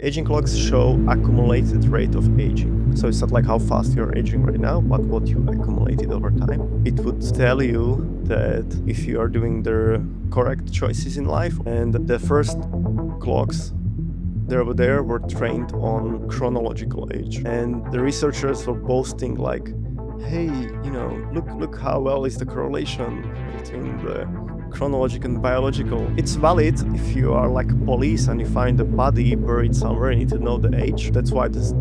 Aging clocks show accumulated rate of aging. So it's not like how fast you're aging right now, but what you accumulated over time. It would tell you that if you are doing the correct choices in life. And the first clocks there were trained on chronological age. And the researchers were boasting like, hey, look how well is the correlation between the chronological and biological. It's valid if you are like a police and you find a body buried somewhere, you need to know the age. That's why this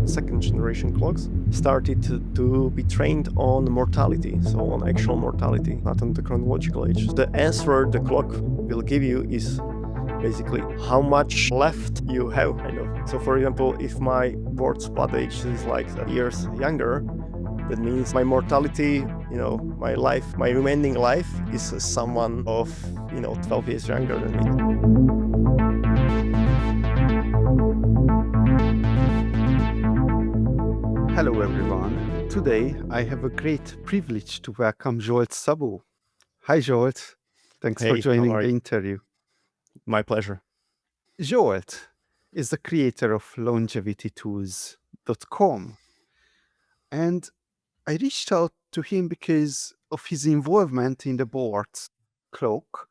second generation clocks started to be trained on mortality, so on actual mortality, not on the chronological age. The answer the clock will give you is basically how much left you have, kind of. So for example, if my BORTS blood age is like years younger, that means my mortality, my life, my remaining life is someone of, 12 years younger than me. Hello everyone. Today I have a great privilege to welcome Zsolt Szabó. Hi Zsolt. Thanks for Hey, how joining are the you? interview. My pleasure. Zsolt is the creator of longevitytools.com, and I reached out to him because of his involvement in the BORTS clock,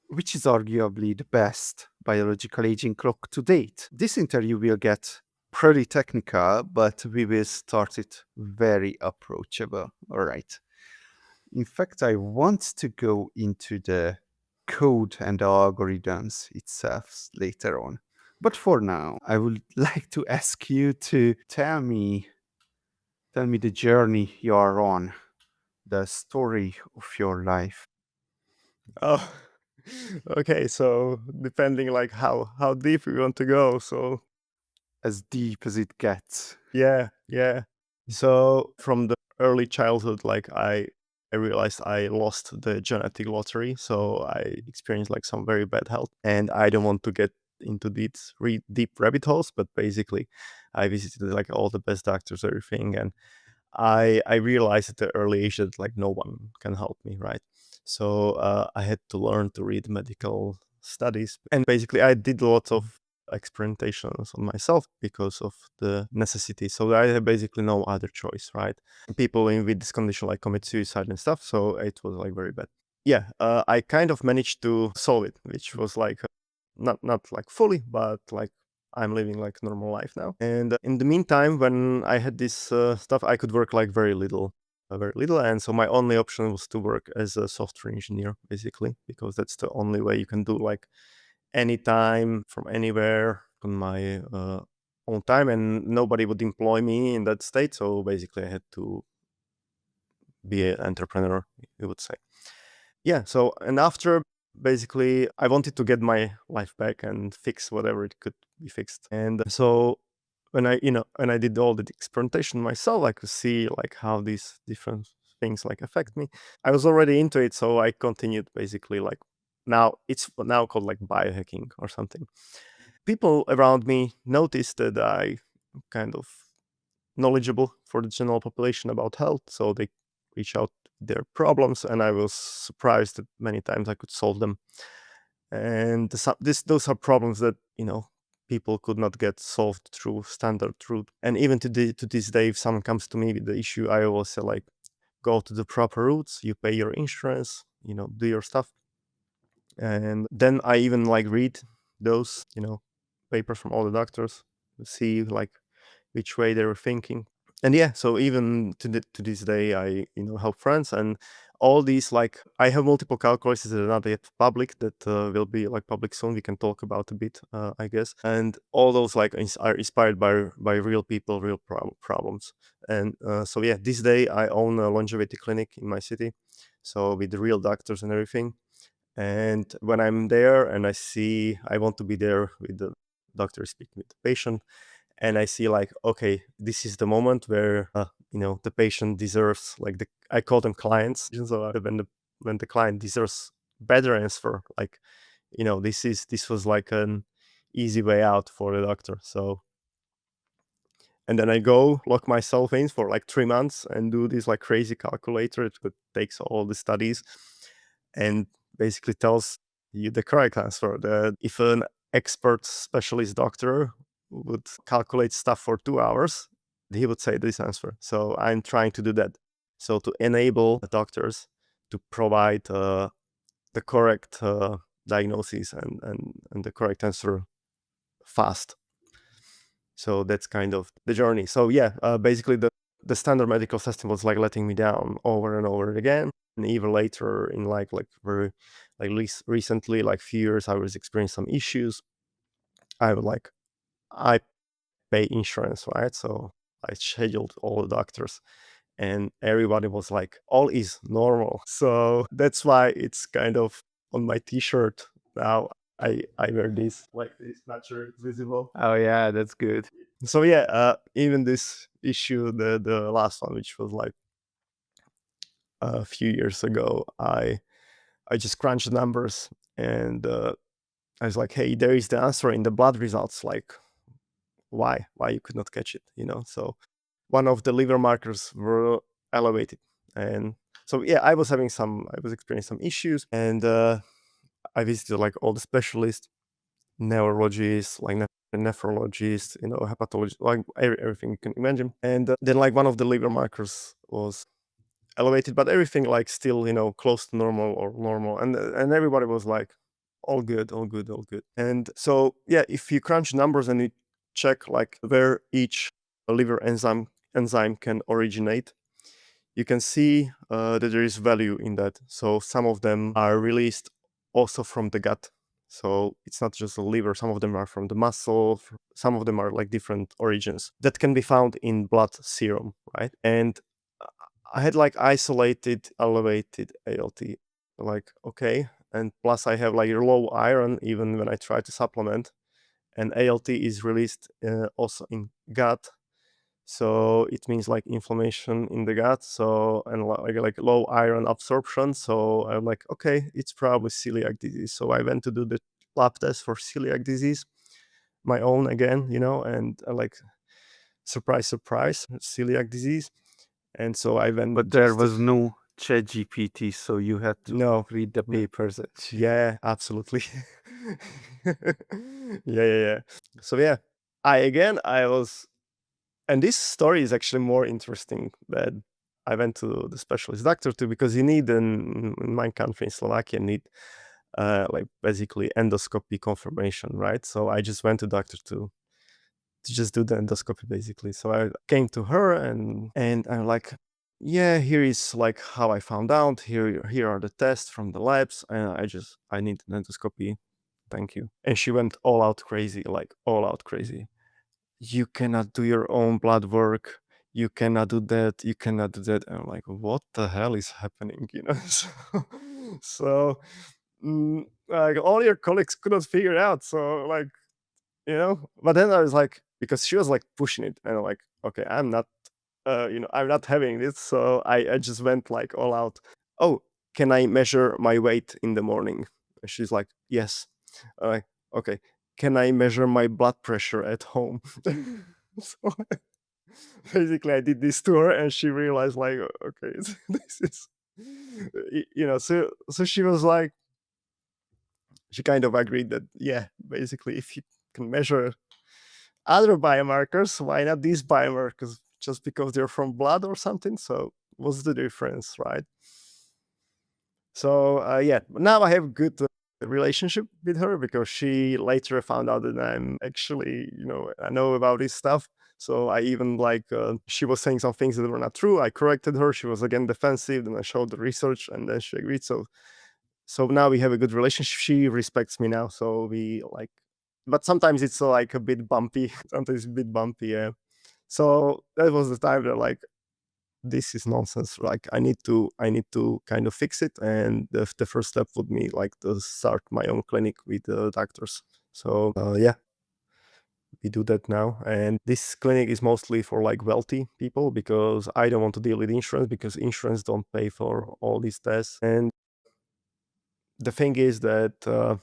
which is arguably the best biological aging clock to date. This interview will get pretty technical, but we will start it very approachable. All right. In fact, I want to go into the code and the algorithms itself later on. But for now, I would like to ask you to tell me the journey you are on, the story of your life. Oh, okay. So depending like how deep we want to go. So As deep as it gets. yeah. So from the early childhood, like I realized I lost the genetic lottery. So I experienced like some very bad health, and I don't want to get into these deep rabbit holes. But basically, I visited like all the best doctors, everything, and I realized at the early age that like no one can help me, right? So I had to learn to read medical studies, and basically I did lots of experimentations on myself because of the necessity. So I had basically no other choice, right? People with this condition like commit suicide and stuff, so it was like very bad. Yeah, I kind of managed to solve it, which was like not like fully, but like I'm living like normal life now. And in the meantime, when I had this stuff, I could work like very little. And so my only option was to work as a software engineer, basically, because that's the only way you can do like anytime from anywhere on my own time, and nobody would employ me in that state. So basically, I had to be an entrepreneur, you would say. Yeah. So and after basically, I wanted to get my life back and fix whatever it could be fixed. And so when I did all the experimentation myself, I could see like how these different things like affect me. I was already into it, so I continued basically like now it's now called like biohacking or something. People around me noticed that I kind of knowledgeable for the general population about health, so they reach out their problems, and I was surprised that many times I could solve them. And those are problems that people could not get solved through standard route. And even to this day, if someone comes to me with the issue, I always say like, go to the proper routes. You pay your insurance, do your stuff, and then I even like read those papers from all the doctors to see like which way they were thinking. And yeah, so even to this day, I help friends, and all these like I have multiple calculators that are not yet public that will be like public soon. We can talk about a bit, I guess. And all those like are inspired by real people, real problems. And so yeah, this day I own a longevity clinic in my city, so with the real doctors and everything. And when I'm there and I want to be there with the doctor speaking with the patient, and I see like, okay, this is the moment where the patient deserves like I call them clients. So when the client deserves better answer, like this was like an easy way out for the doctor. So and then I go lock myself in for like 3 months and do this like crazy calculator that takes all the studies and basically tells you the correct answer. That if an expert specialist doctor would calculate stuff for 2 hours, he would say this answer. So I'm trying to do that. So to enable doctors to provide the correct diagnosis and the correct answer fast. So that's kind of the journey. So yeah, basically the standard medical system was like letting me down over and over again. And even later in like very least recently, like few years, I was experiencing some issues. I pay insurance, right? So I scheduled all the doctors and everybody was like, all is normal. So that's why it's kind of on my t-shirt now. I wear this like this, not sure it's visible. Oh yeah, that's good. So yeah, even this issue, the last one, which was like a few years ago, I just crunched the numbers and I was like, hey, there is the answer in the blood results. Like, why you could not catch it? So one of the liver markers were elevated, and so yeah, I was experiencing some issues, and I visited like all the specialists, neurologists, like nephrologists, hepatologists, like everything you can imagine. And then like one of the liver markers was elevated, but everything like still close to normal or normal, and everybody was like, all good, all good, all good. And so yeah, if you crunch numbers and you check like where each liver enzyme can originate, you can see that there is value in that. So some of them are released also from the gut. So it's not just the liver. Some of them are from the muscle. Some of them are like different origins that can be found in blood serum, right? And I had like isolated elevated ALT, like okay, and plus I have like low iron even when I try to supplement, and ALT is released also in gut, so it means like inflammation in the gut, so and like low iron absorption. So I'm like, okay, it's probably celiac disease. So I went to do the lab test for celiac disease, my own again, and like surprise, surprise, celiac disease. And so I went But there just was no ChatGPT, so you had to no, read the no. papers. Yeah, absolutely. Yeah. So yeah, I was, and this story is actually more interesting that I went to the specialist doctor too, because you need in my country, in Slovakia, need like basically endoscopy confirmation, right? So I just went to doctor to just do the endoscopy basically. So I came to her and I'm like, yeah, here is like how I found out. Here are the tests from the labs, and I need an endoscopy. Thank you. And she went all out crazy, like all out crazy. You cannot do your own blood work. You cannot do that. You cannot do that. And I'm like, what the hell is happening? So, like all your colleagues could not figure it out. So like, but then I was like, because she was like pushing it, and I'm like, okay, I'm not, I'm not having this. So I just went like all out. Oh, can I measure my weight in the morning? And she's like, yes. I'm like, okay, can I measure my blood pressure at home? So basically I did this to her, and she realized like, okay, this is, so she was like, she kind of agreed that, yeah, basically if you can measure other biomarkers, why not these biomarkers? Just because they're from blood or something? So what's the difference, right? So yeah, now I have good relationship with her, because she later found out that I'm actually, I know about this stuff. So I even like, she was saying some things that were not true. I corrected her. She was again defensive. Then I showed the research, and then she agreed. So now we have a good relationship. She respects me now. So we like, but sometimes it's like a bit bumpy. Sometimes it's a bit bumpy. Yeah. So that was the time that like, this is nonsense. Like I need to kind of fix it, and the first step would be like to start my own clinic with doctors. So yeah, we do that now, and this clinic is mostly for like wealthy people, because I don't want to deal with insurance, because insurance don't pay for all these tests. And the thing is that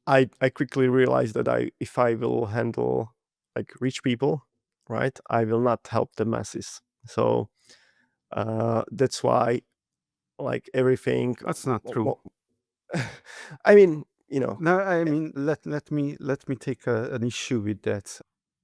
I quickly realized that if I will handle like rich people, right, I will not help the masses. So that's why like everything That's not true. I mean, you know, No, I eh, mean, let me take an issue with that. I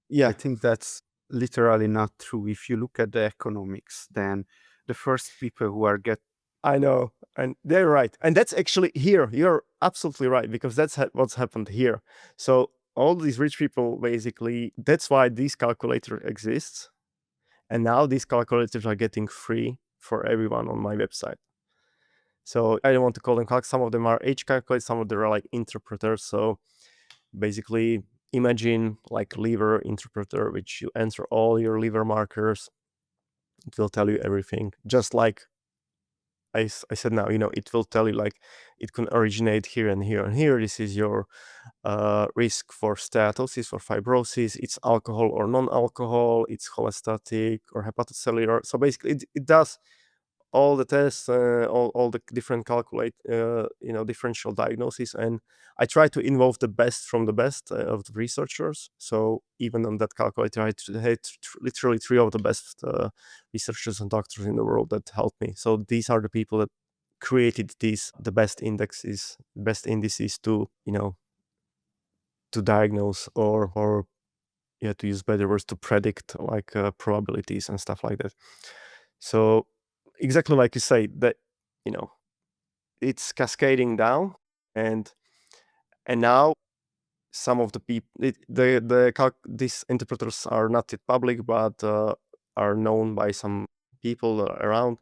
yeah, think that's literally not true. If you look at the economics, then the first people who are get I know, and they're right, and that's actually here. You're absolutely right because that's what's happened here. So all these rich people, basically, that's why this calculator exists, and now these calculators are getting free for everyone on my website. So I don't want to call them some of them are age calculators, some of them are like interpreters. So basically, imagine like liver interpreter, which you enter all your liver markers. It will tell you everything, just like I said now, it will tell you like it can originate here and here and here. This is your risk for steatosis, for fibrosis. It's alcohol or non-alcohol. It's cholestatic or hepatocellular. So basically, it does all the tests, all the different differential diagnosis, and I try to involve the best from the best of the researchers. So even on that calculator, I had literally three of the best researchers and doctors in the world that helped me. So these are the people that created these the best indices to to diagnose or yeah, to use better words, to predict like probabilities and stuff like that. So exactly like you say, that you know it's cascading down, and now some of the people, these interpreters are not yet public, but are known by some people around,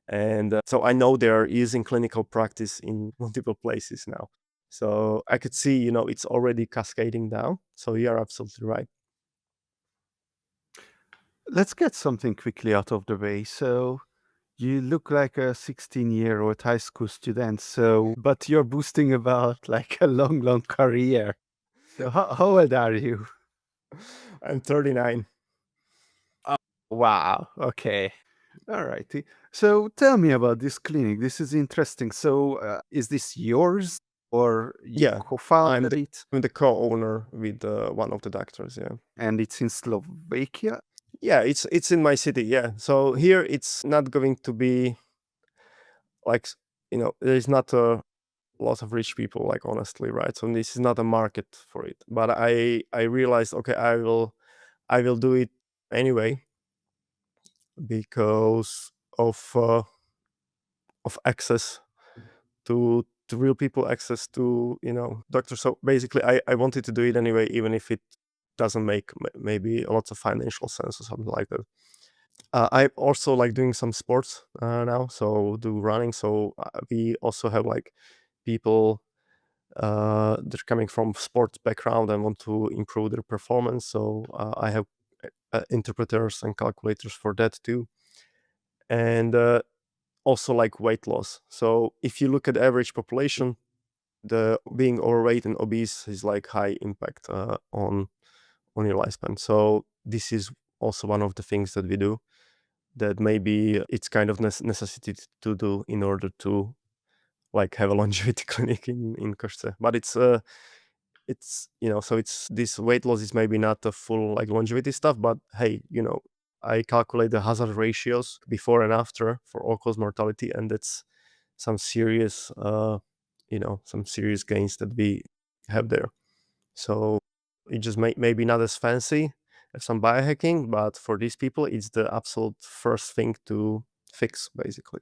and so I know they're using clinical practice in multiple places now. So I could see, it's already cascading down. So you are absolutely right. let's get something quickly out of the way. So you look like a 16-year-old high school student, but you're boasting about like a long, long career. So how old are you? I'm 39. Oh, wow. Okay. All righty. So tell me about this clinic. This is interesting. So is this yours or you Yeah, I'm co-founded the it I'm the co-owner with one of the doctors. Yeah. and it's in Slovakia? Yeah, it's in my city. Yeah. So here it's not going to be like there's not a lot of rich people, like, honestly, right? So this is not a market for it. But I realized, okay, I will do it anyway because of access to real people, access to doctors. So basically, I wanted to do it anyway, even if it doesn't make maybe lots of financial sense or something like that. I also like doing some sports now, so do running. So we also have like people they're coming from sports background and want to improve their performance. So I have interpreters and calculators for that too, and also like weight loss. So if you look at the average population, the being overweight and obese is like high impact on your lifespan. So this is also one of the things that we do, that maybe it's kind of necessity to do in order to like have a longevity clinic in Koszce. But so it's this weight loss is maybe not a full like longevity stuff, but hey, I calculate the hazard ratios before and after for all-cause mortality, and that's some serious some serious gains that we have there. So it just maybe not as fancy as some biohacking, but for these people, it's the absolute first thing to fix, basically.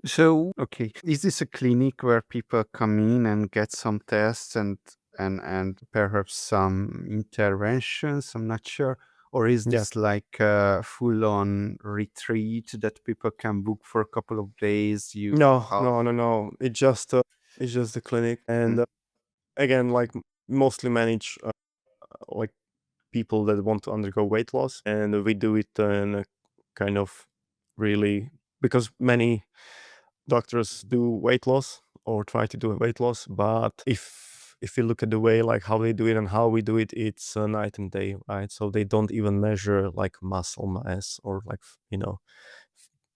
So, okay, is this a clinic where people come in and get some tests and perhaps some interventions? I'm not sure. Or is Yeah. this like a full-on retreat that people can book for a couple of days? You No, how no, no, no. It's just the clinic, mm. and again, like mostly manage like people that want to undergo weight loss, and we do it in a kind of really, because many doctors do weight loss or try to do a weight loss, but if you look at the way like how they do it and how we do it, it's a night and day, right? So they don't even measure like muscle mass or like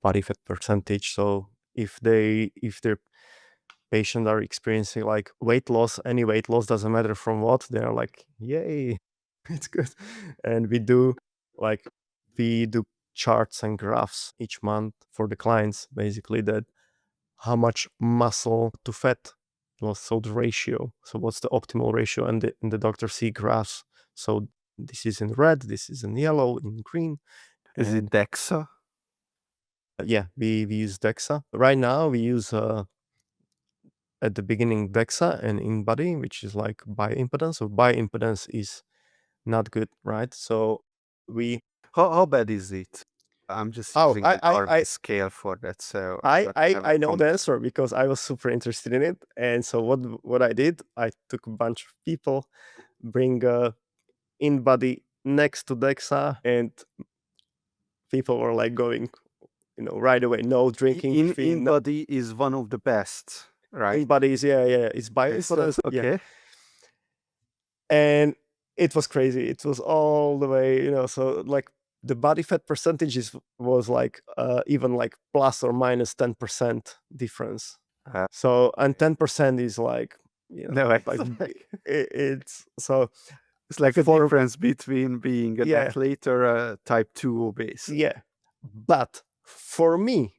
body fat percentage. So if their patients are experiencing like weight loss, any weight loss, doesn't matter from what, they're like, yay, it's good. And like we do charts and graphs each month for the clients, basically, that how much muscle to fat loss, so the ratio. So what's the optimal ratio? And the doctor see graphs. So this is in red, this is in yellow, in green. Is it DEXA? Yeah, we use DEXA. Right now we use at the beginning DEXA and InBody, which is like bioimpedance. So bioimpedance is not good, right? So we How bad is it? I'm just oh using the Darby scale for that, so I don't have a I know the answer because I was super interested in it. And so what I did, I took a bunch of people, bring InBody next to DEXA, and people were like going, right away, no drinking caffeine. No, InBody is one of the best, right? InBody is it's bioimpedance. Yeah. Okay. And it was crazy. It was all the way, so like the body fat percentages was like even like plus or minus 10% difference. So and 10% is like, No, it's like like it's so it's like a for difference between being an yeah, athlete or a type 2 obese. yeah. But for me,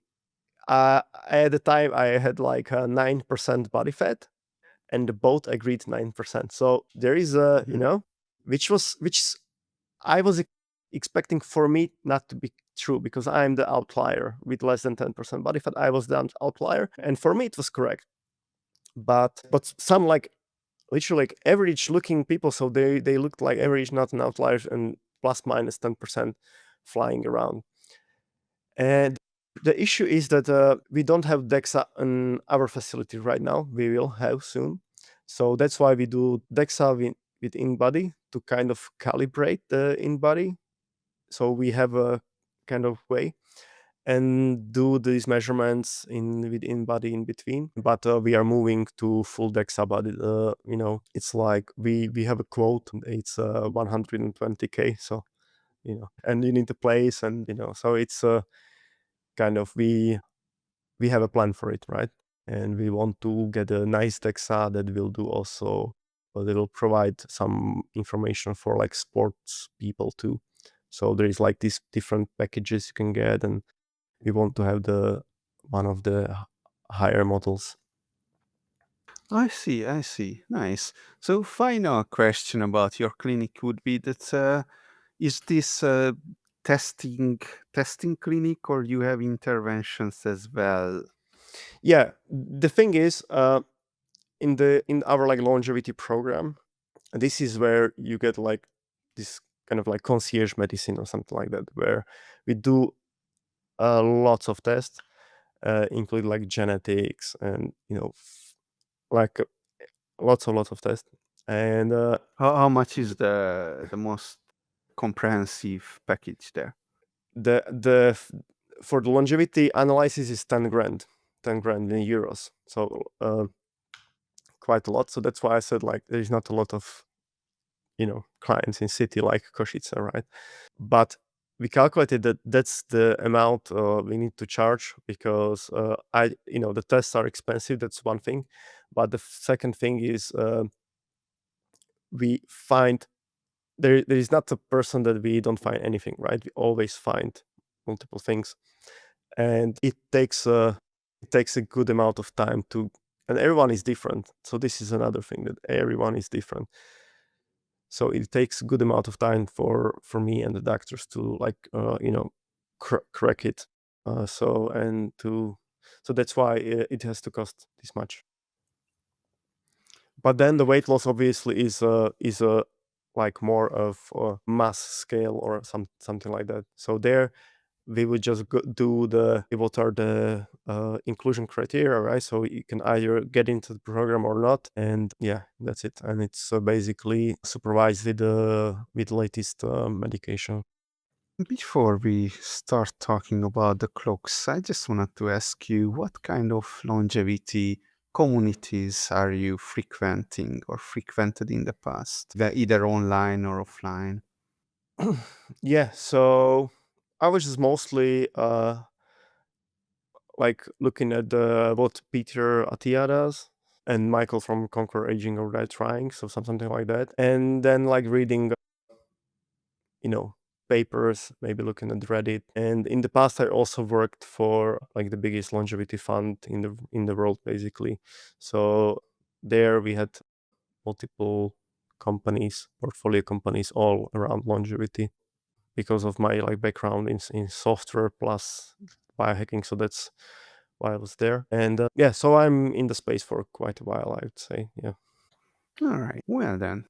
at the time I had like 9% body fat, and both agreed 9%. So there is a, which I was expecting for me not to be true because I'm the outlier with less than 10% body fat. I was the outlier, and for me it was correct. But some like literally like average looking people, so they looked like average, not an outlier, and plus minus 10% flying around. And the issue is that we don't have DEXA in our facility right now. We will have soon. So that's why we do DEXA with InBody to kind of calibrate the InBody. So we have a kind of way and do these measurements with InBody in between. But we are moving to full DEXA body. It's like we have a quote. It's 120K. So, and you need to place, and so it's kind of we have a plan for it, right? And we want to get a nice DEXA that will do also, that will provide some information for like sports people too. So there is like these different packages you can get, and we want to have one of the higher models. I see. Nice. So final question about your clinic would be that is this testing clinic, or you have interventions as well? Yeah, the thing is, in our like longevity program, this is where you get like this kind of like concierge medicine or something like that, where we do lots of tests, include like genetics and like lots of tests. And How much is the most comprehensive package there? the for the longevity analysis is 10 grand, 10 grand in euros. So quite a lot. So that's why I said like there's not a lot of clients in city like Košice, right? But we calculated that that's the amount we need to charge because the tests are expensive. That's one thing, but the second thing is we find there is not a person that we don't find anything, right? We always find multiple things, and it takes a good amount of time to, and everyone is different. So this is another thing, that everyone is different. So it takes a good amount of time for me and the doctors to like crack it. So that's why it has to cost this much. But then the weight loss obviously is a like more of a mass scale or something like that. So there we would just do what are the inclusion criteria, right? So you can either get into the program or not, and yeah, that's it. And it's basically supervised with latest medication. Before we start talking about the clocks, I just wanted to ask you what kind of longevity communities are you frequenting or frequented in the past, either online or offline? Yeah, so I was just mostly like looking at what Peter Attia does and Michael from Conquer Aging or Die Trying, so something like that, and then like reading papers, maybe looking at Reddit. And in the past I also worked for like the biggest longevity fund in the world, basically. So there we had multiple companies, portfolio companies, all around longevity because of my like background in software plus biohacking. So that's why I was there. And yeah, so I'm in the space for quite a while, I would say. Yeah. All right. Well then,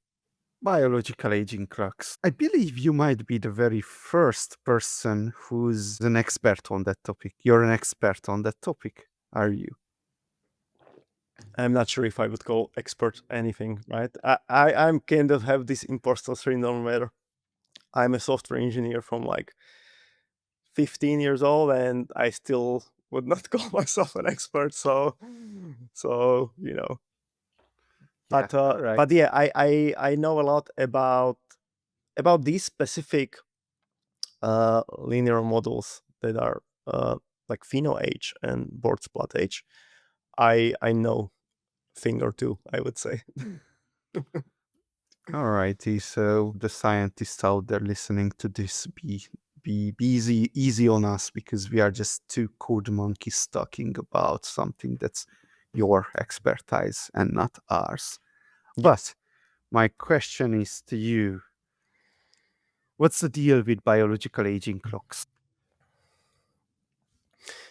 biological aging clocks. I believe you might be the very first person who's an expert on that topic. You're an expert on that topic, are you? I'm not sure if I would call expert anything, right? I'm kind of have this imposter syndrome where I'm a software engineer from like 15 years old and I still would not call myself an expert. So you know, Yeah. All right. but yeah, I know a lot about these specific linear models that are like pheno age and BORTS blood age. I know thing or two, I would say. All righty. So the scientists out there listening to this, be easy on us because we are just two code monkeys talking about something that's your expertise and not ours. But my question is to you: what's the deal with biological aging clocks?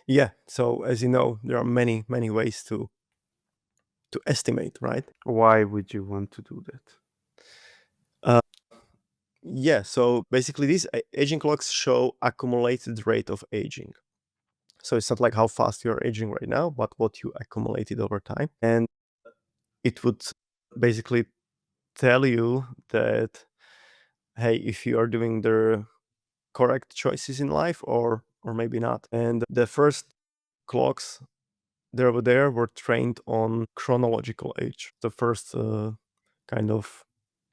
Yeah. So as you know, there are many ways to estimate, right? Why would you want to do that? Uh, yeah. So basically, these aging clocks show accumulated rate of aging. So it's not like how fast you're aging right now, but what you accumulated over time, and it would basically tell you that, hey, if you are doing the correct choices in life or maybe not. And the first clocks there were trained on chronological age, the first kind of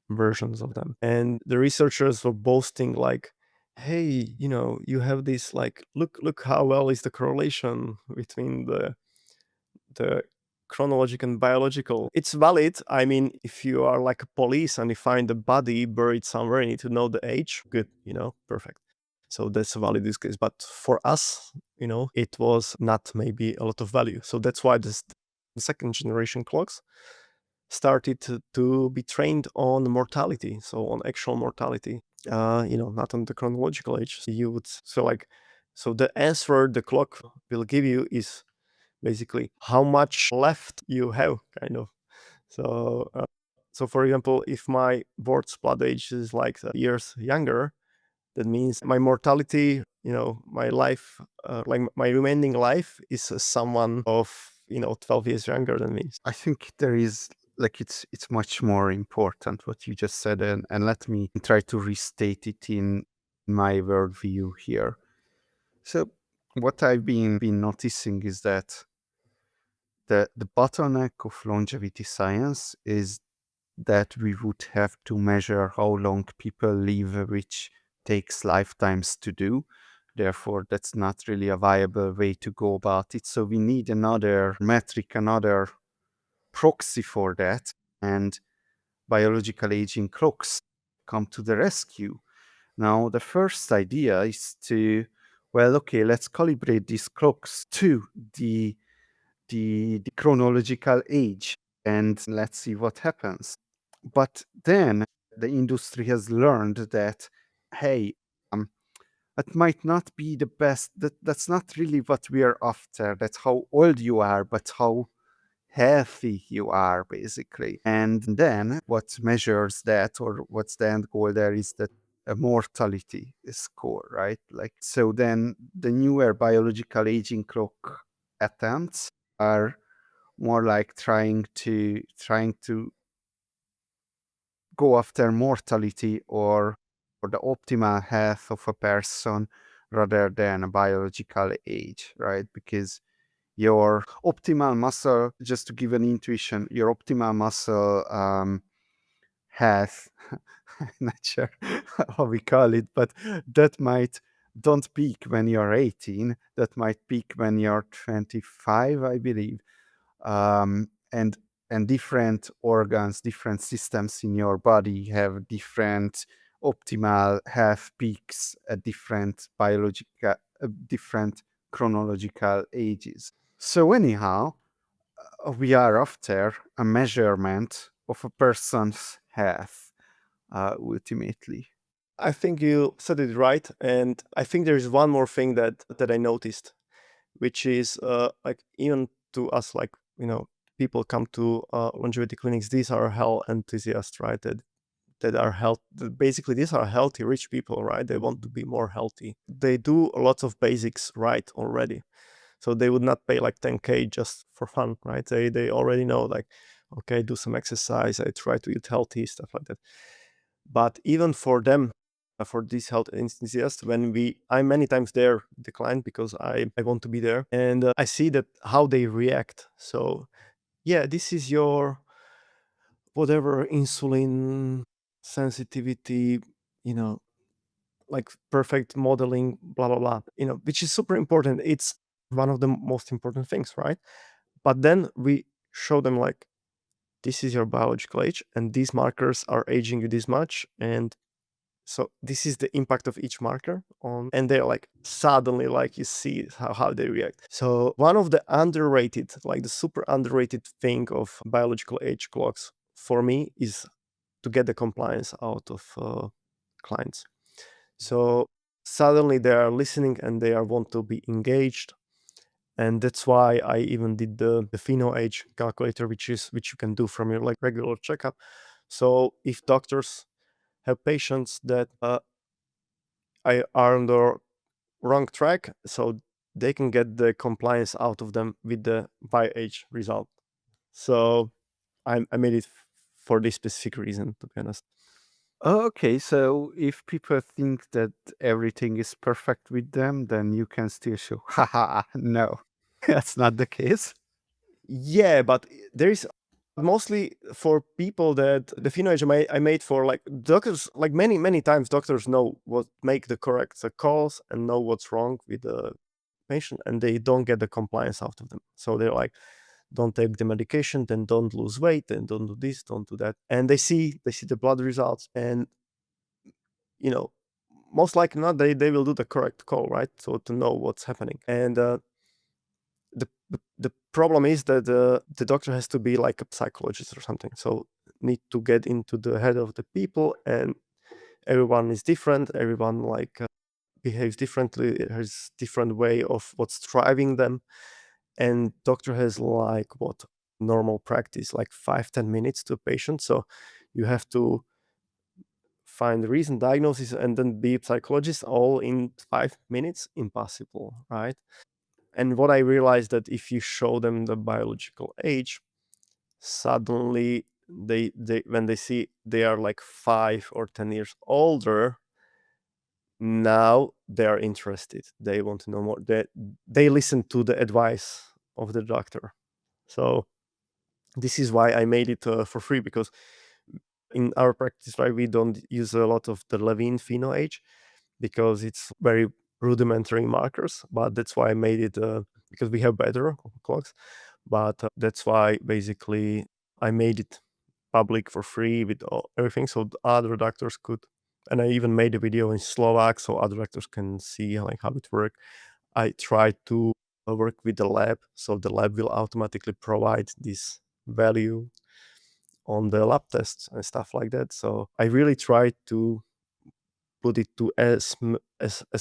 versions of them. And the researchers were boasting like, hey, you know, you have this like look how well is the correlation between the chronological and biological. It's valid. I mean, if you are like a police and you find a body buried somewhere, you need to know the age. Good, you know, perfect. So that's a valid use case. But for us, you know, it was not maybe a lot of value. So that's why the second generation clocks started to be trained on mortality, so on actual mortality. You know, not on the chronological age. You would so the answer the clock will give you is basically how much left you have, kind of. So, so for example, if my board blood age is like years younger, that means my mortality, you know, my life, like my remaining life, is someone of 12 years younger than me. I think there is like it's much more important what you just said, and let me try to restate it in my worldview here. So what I've been noticing is that the bottleneck of longevity science is that we would have to measure how long people live, which takes lifetimes to do. Therefore, that's not really a viable way to go about it. So we need another metric, another proxy for that. And biological aging clocks come to the rescue. Now, the first idea is to, well, okay, let's calibrate these clocks to the chronological age and let's see what happens. But then the industry has learned that, hey, that might not be the best. That's not really what we are after. That's how old you are, but how healthy you are, basically. And then what measures that, or what's the end goal there, is that a mortality score, right? Like, so then the newer biological aging clock attempts are more like trying to go after mortality or the optimal health of a person rather than a biological age, right? Because your optimal muscle, just to give an intuition, your optimal muscle health, I'm not sure how we call it, but that might don't peak when you're 18, that might peak when you're 25, I believe. And different organs, different systems in your body have different optimal health peaks at different biological, different chronological ages. So anyhow, we are after a measurement of a person's health, ultimately. I think you said it right, and I think there is one more thing that I noticed, which is like even to us, like people come to longevity clinics. These are health enthusiasts, right? That are health. Basically, these are healthy, rich people, right? They want to be more healthy. They do lots of basics right already, so they would not pay like 10K just for fun, right? They already know, like, okay, do some exercise. I try to eat healthy, stuff like that. But even for them, for these health enthusiasts, when I'm many times there declined because I want to be there, and I see that how they react. So yeah, this is your whatever insulin sensitivity, you know, like perfect modeling, blah blah blah, which is super important. It's one of the most important things, right? But then we show them, like, this is your biological age, and these markers are aging you this much, and so this is the impact of each marker on, and they're like suddenly, like, you see how they react. So one of the underrated, like the super underrated thing of biological age clocks for me is to get the compliance out of clients. So suddenly they are listening and they are want to be engaged, and that's why I even did the pheno age calculator, which you can do from your like regular checkup. So if doctors have patients that are on the wrong track, so they can get the compliance out of them with the by age result. So I made it for this specific reason, to be honest. Okay, so if people think that everything is perfect with them, then you can still show, haha, no, that's not the case. Yeah, but there is mostly for people that the pheno age I made for, like, doctors, like many times doctors know what make the correct calls and know what's wrong with the patient, and they don't get the compliance out of them. So they're like, don't take the medication, then don't lose weight, then don't do this, don't do that. And they see the blood results, and you know most likely not, they will do the correct call, right? So to know what's happening. And the problem is that the doctor has to be like a psychologist or something, so need to get into the head of the people, and everyone is different, everyone like behaves differently, it has different way of what's driving them. And doctor has like what normal practice, like 5-10 minutes to a patient, so you have to find the reason, diagnosis, and then be a psychologist all in 5 minutes. Impossible, right? And what I realized, that if you show them the biological age, suddenly they when they see they are like 5 or 10 years older, now they are interested, they want to know more, they listen to the advice of the doctor. So this is why I made it for free, because in our practice, right, we don't use a lot of the Levine pheno age because it's very rudimentary markers. But that's why I made it, because we have better clocks. But that's why basically I made it public for free with everything, so the other doctors could. And I even made a video in Slovak, so other doctors can see like how it works. I try to work with the lab, so the lab will automatically provide this value on the lab tests and stuff like that. So I really try to put it to as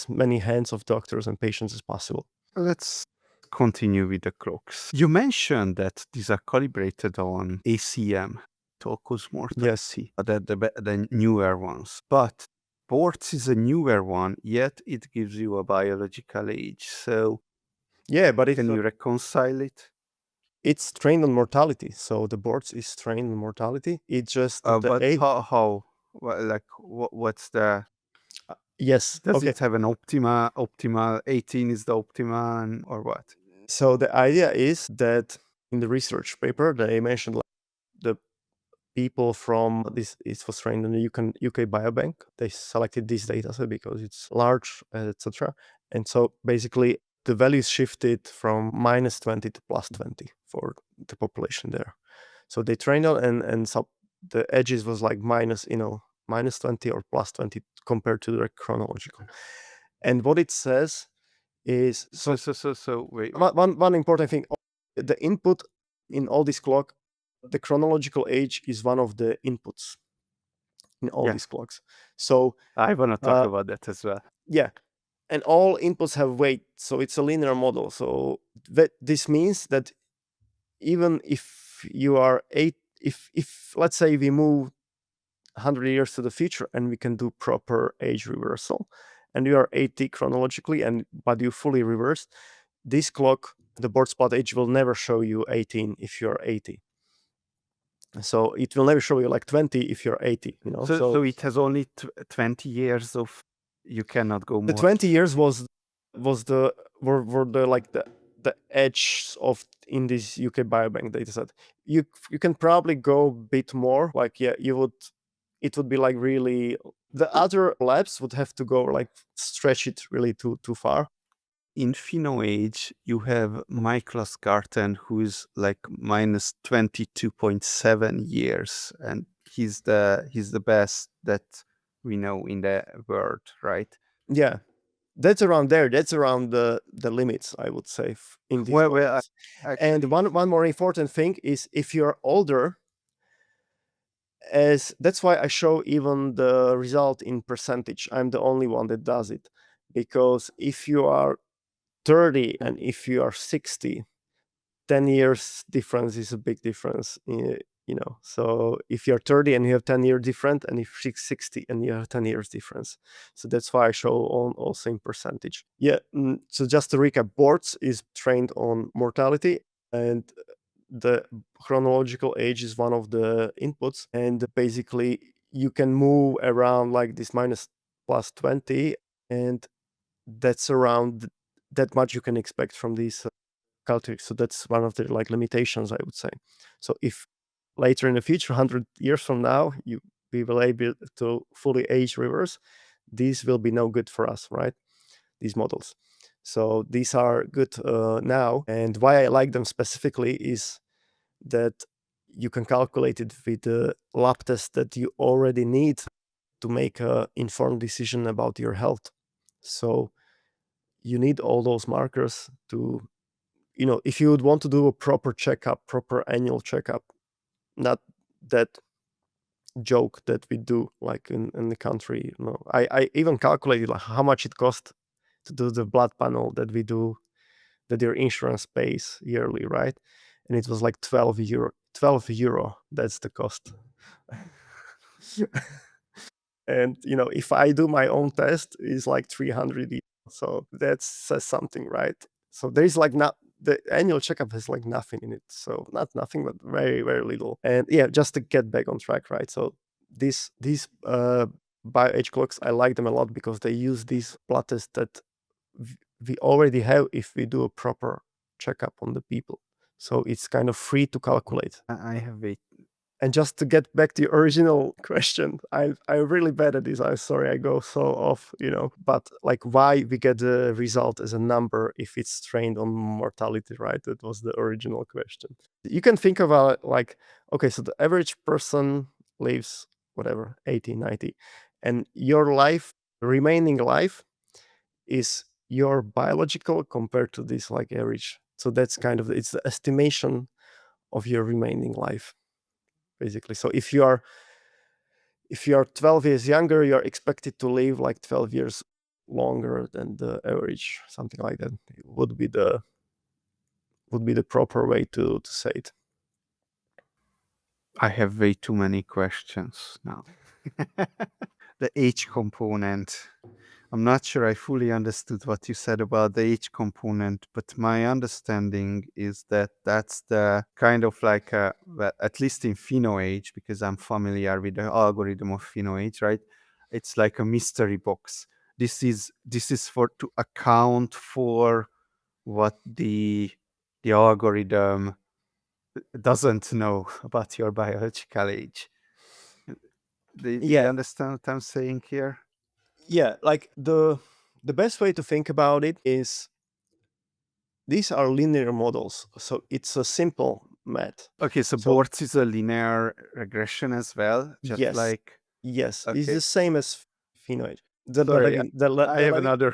many hands of doctors and patients as possible. Let's continue with the clocks. You mentioned that these are calibrated on ACM, Tolko's Yes. mortality, the newer ones. But BORTS is a newer one, yet it gives you a biological age. So Yeah, but can you reconcile it? it's trained on mortality. So the boards is trained on mortality. It's just the But age. how? Like, what's the? Yes. Does Okay. it have an optimal 18 is the optimal, or what? So the idea is that in the research paper they mentioned, like, the people from this, it was trained in the UK Biobank. They selected this data set because it's large, etc. And so basically the values shifted from -20 to +20 for the population there. So they trained on, and so the edges was like -20 or +20 compared to the chronological. And what it says is, So wait. one important thing, the input in all this clock, the chronological age is one of the inputs in all Yeah. these clocks. So I want to talk about that as well. yeah, and all inputs have weight, so it's a linear model. So this means that even if you are if let's say we move 100 years to the future and we can do proper age reversal, and you are 80 chronologically, but you fully reverse this clock, the board spot age will never show you 18 if you're 80. So it will never show you like 20 if you're 80, you know. So it has only 20 years of, you cannot go the more. 20 years were the like the edge of in this UK Biobank dataset. You can probably go a bit more. Like it would be like really, the other labs would have to go like stretch it really too far. In PhenoAge, you have Michael Garten, who's like minus 22.7 years, and he's the best that we know in the world, right? Yeah, that's around there. That's around the limits, I would say, in these Well, models. And one more important thing is, if you're older, that's why I show even the result in percentage. I'm the only one that does it, because if you are 30 and if you are 60, 10 years difference is a big difference, you know. So if you're 30 and you have 10-year different, and if you're 60 and you have 10 years difference, so that's why I show also in percentage. Yeah. So just to recap, BORTS is trained on mortality, and the chronological age is one of the inputs, and basically you can move around like this minus plus 20, and that's around that much you can expect from these calculus. So that's one of the like limitations, I would say. So if later in the future, 100 years from now, we will able to fully age reverse, these will be no good for us, right? These models. So these are good now, and why I like them specifically is that you can calculate it with the lab test that you already need to make a informed decision about your health. So you need all those markers to, you know, if you would want to do a proper checkup, proper annual checkup, not that joke that we do like in the country, you know. I even calculated like how much it cost to do the blood panel that we do, that your insurance pays yearly, right? And it was like 12 euro. 12 euro, that's the cost. And you know, if I do my own test, it's like 300 euro. So that says something, right? So there's like not, the annual checkup has like nothing in it. So not nothing, but very, very little. And yeah, just to get back on track, right? So these bio age clocks, I like them a lot because they use these blood tests that we already have if we do a proper checkup on the people. So it's kind of free to calculate. I have a And just to get back to your original question, I'm really bad at this. I'm sorry, I go so off, you know. But like, why we get the result as a number if it's trained on mortality, right? That was the original question. You can think about it like, okay, so the average person lives whatever 80, 90, and your life, remaining life, is your biological compared to this like average. So that's kind of, it's the estimation of your remaining life, basically. So if you are 12 years younger, you're expected to live like 12 years longer than the average, something like that. It would be the proper way to say it. I have way too many questions now. The age component. I'm not sure I fully understood what you said about the age component, but my understanding is that that's the kind of like well, at least in PhenoAge, because I'm familiar with the algorithm of PhenoAge, right? It's like a mystery box. This is for to account for what the algorithm doesn't know about your biological age. Do you Yeah, understand what I'm saying here? yeah. Like the best way to think about it is, these are linear models, so it's a simple math. Okay, so So BORTS is a linear regression as well, just yes, like yes, it's okay. the same as phenoid. But Sorry, again, I have another.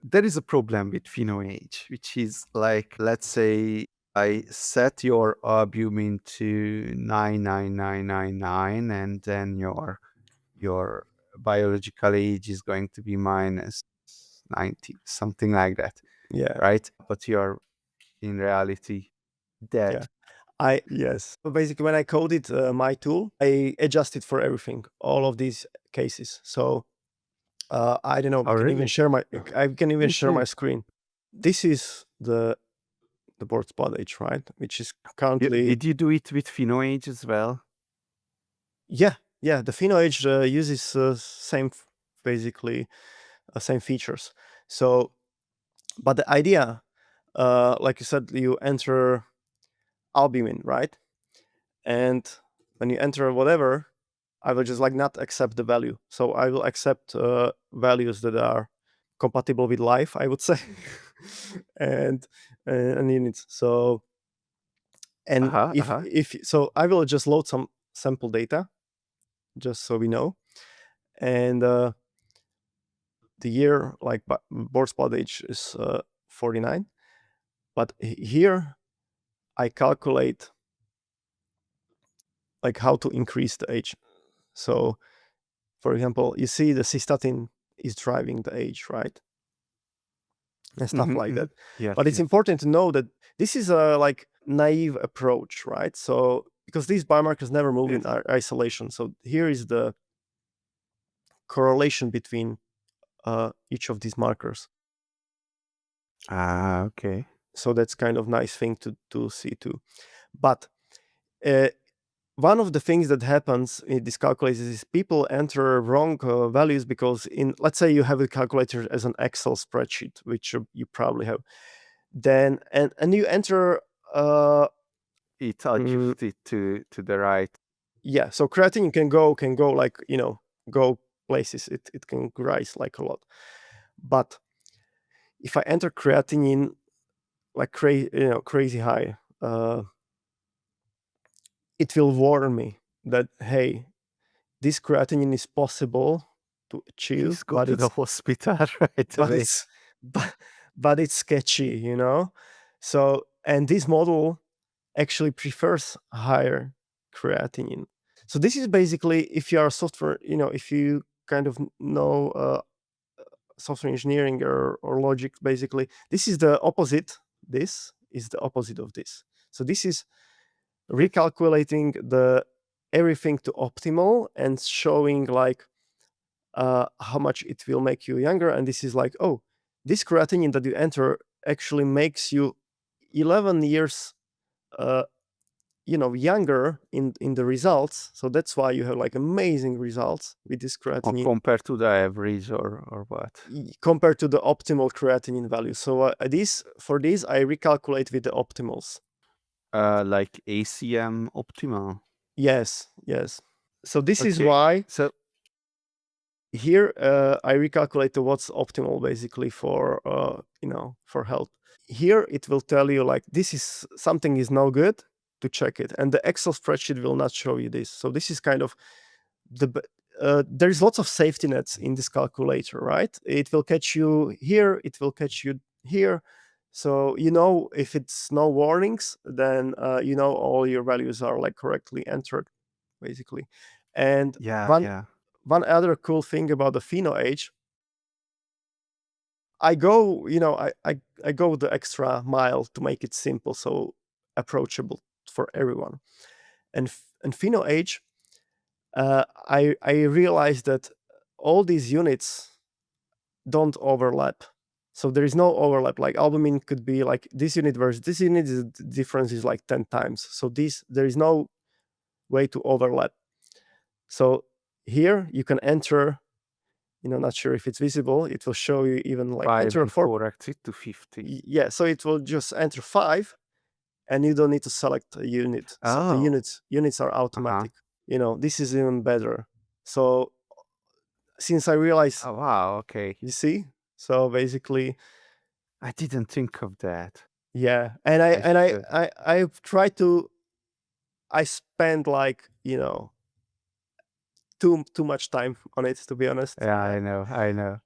There is a problem with PhenoAge, which is like, let's say I set your albumin to 99999, and then your biological age is going to be minus 90, something like that, Yeah, right? But you're in reality yeah. dead. Yes. So basically, when I coded my tool, I adjusted for everything, all of these cases. So I don't know. Oh, We can even really? share my. I can even Please share my do. screen. This is the BORTS spot age, right? Which is currently, Did you do it with PhenoAge as well? yeah, yeah. The PhenoAge uses basically same features. So, but the idea, like you said, you enter albumin, right? And when you enter whatever, I will just like not accept the value. So I will accept values that are compatible with life, I would say, and and units. So and Uh-huh, uh-huh. if so, I will just load some sample data just so we know, and the year like board spot age is 49, but here I calculate like how to increase the age. So for example, you see the cystatin is driving the age, right? And stuff Mhm, like mhm. that. Yes, But it's yes. important to know that this is a like naive approach, right? So because these biomarkers never move in Yes. isolation. So here is the correlation between each of these markers. Ah, okay. So that's kind of nice thing to see too. But uh, one of the things that happens in these calculators is people enter wrong values because in let's say you have a calculator as an Excel spreadsheet, which you probably have. Then and you enter uh, It mm, adjusted to the right. yeah. So creatine can go like go places. It can rise like a lot. But if I enter creatinine like crazy high, it will warn me that hey, this creatinine is possible to achieve, Please go to the hospital right but away. it's but but it's sketchy. So and this model actually prefers higher creatinine. So this is basically if you are a software, if you kind of know software engineering or logic, basically, this is the opposite. This is the opposite of this. So this is Yes. recalculating the everything to optimal and showing like how much it will make you younger. And this is like, oh, this creatinine that you enter actually makes you 11 years uh, younger in the results. So that's why you have like amazing results with this Or creatinine compared to the average or what? compared to the optimal creatinine value. So this for this I recalculate with the optimals. Like ACM optimal. Yes, yes. So this is Okay. why So here I recalculate the what's optimal basically for for health. Here it will tell you like this is something is no good to check it, and the Excel spreadsheet will not show you this. So this is kind of there's lots of safety nets in this calculator, right? It will catch you here, it will catch you here. So if it's no warnings, then all your values are like correctly entered, basically. And yeah, one yeah. one other cool thing about the pheno age, I go, I go the extra mile to make it simple, so approachable for everyone. And pheno age, I realized that all these units don't overlap. So there is no overlap. Like albumin could be like this unit versus this unit. The difference is like 10 times. So there is no way to overlap. So here you can enter. Not sure if it's visible. It will show you even like 5 enter and four. correct it to 50. Yeah. So it will just enter 5, and you don't need to select a unit. So the Oh. units are Uh-huh. automatic. This is even better. So since I realized, Oh, wow, okay. you see, so basically, I didn't think of that. yeah, and I I and I should. I've tried to. I spend like too much time on it, to be honest. Yeah, I know, I know.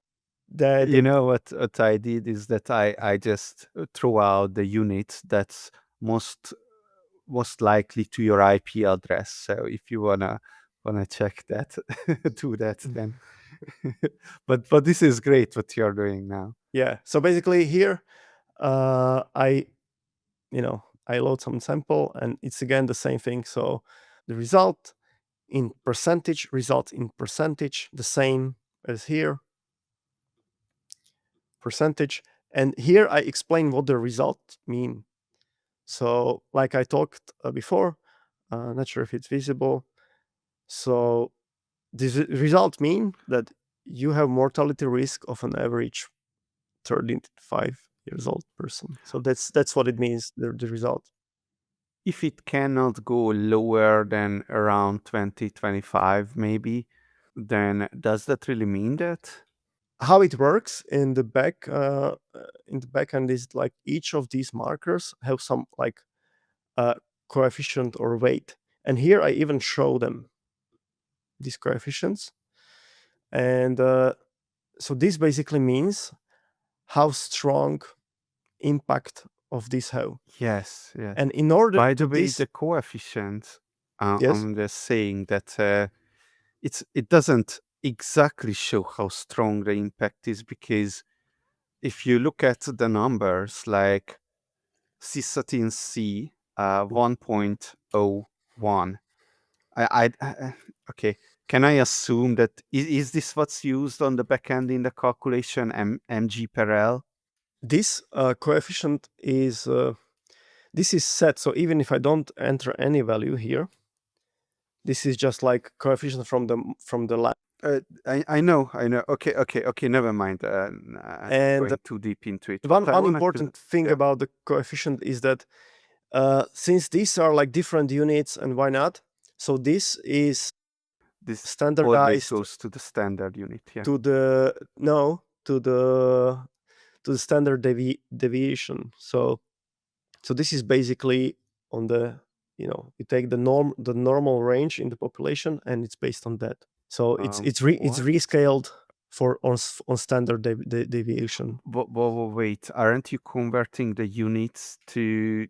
That You know what I did is that I just threw out the unit that's most likely to your IP address. So if you wanna check that, do that then. But this is great what you're doing now. Yeah. So basically here, I load some sample, and it's again the same thing. So the result in percentage, the same as here, percentage. And here I explain what the result mean. So like I talked before, not sure if it's visible. So this result mean that you have mortality risk of an average 35 years old person. So that's what it means, the result. If it cannot go lower than around 2025 maybe, then does that really mean that? How it works in the back end is like each of these markers have some like coefficient or weight, and here I even show them these coefficients. And so this basically means how strong impact of this have. Yes, yes. And in order By to the way, this, the coefficient, yes, I'm just saying that it doesn't exactly show how strong the impact is, because if you look at the numbers like Cystatin C 1.01, okay. Can I assume that is this what's used on the back end in the calculation, mg per L? this coefficient is this is set. So even if I don't enter any value here, this is just like coefficient from the lab. I know. Okay. Never mind. And Going too deep into it. one What I one wanted important thing yeah, about the coefficient is that since these are like different units, and why not? So this is this always standardized goes to the standard unit. Yeah. to the no to the standard deviation. So this is basically on the, you take the normal range in the population, and it's based on that. So it's What? rescaled for on standard deviation. Wait, aren't you converting the units to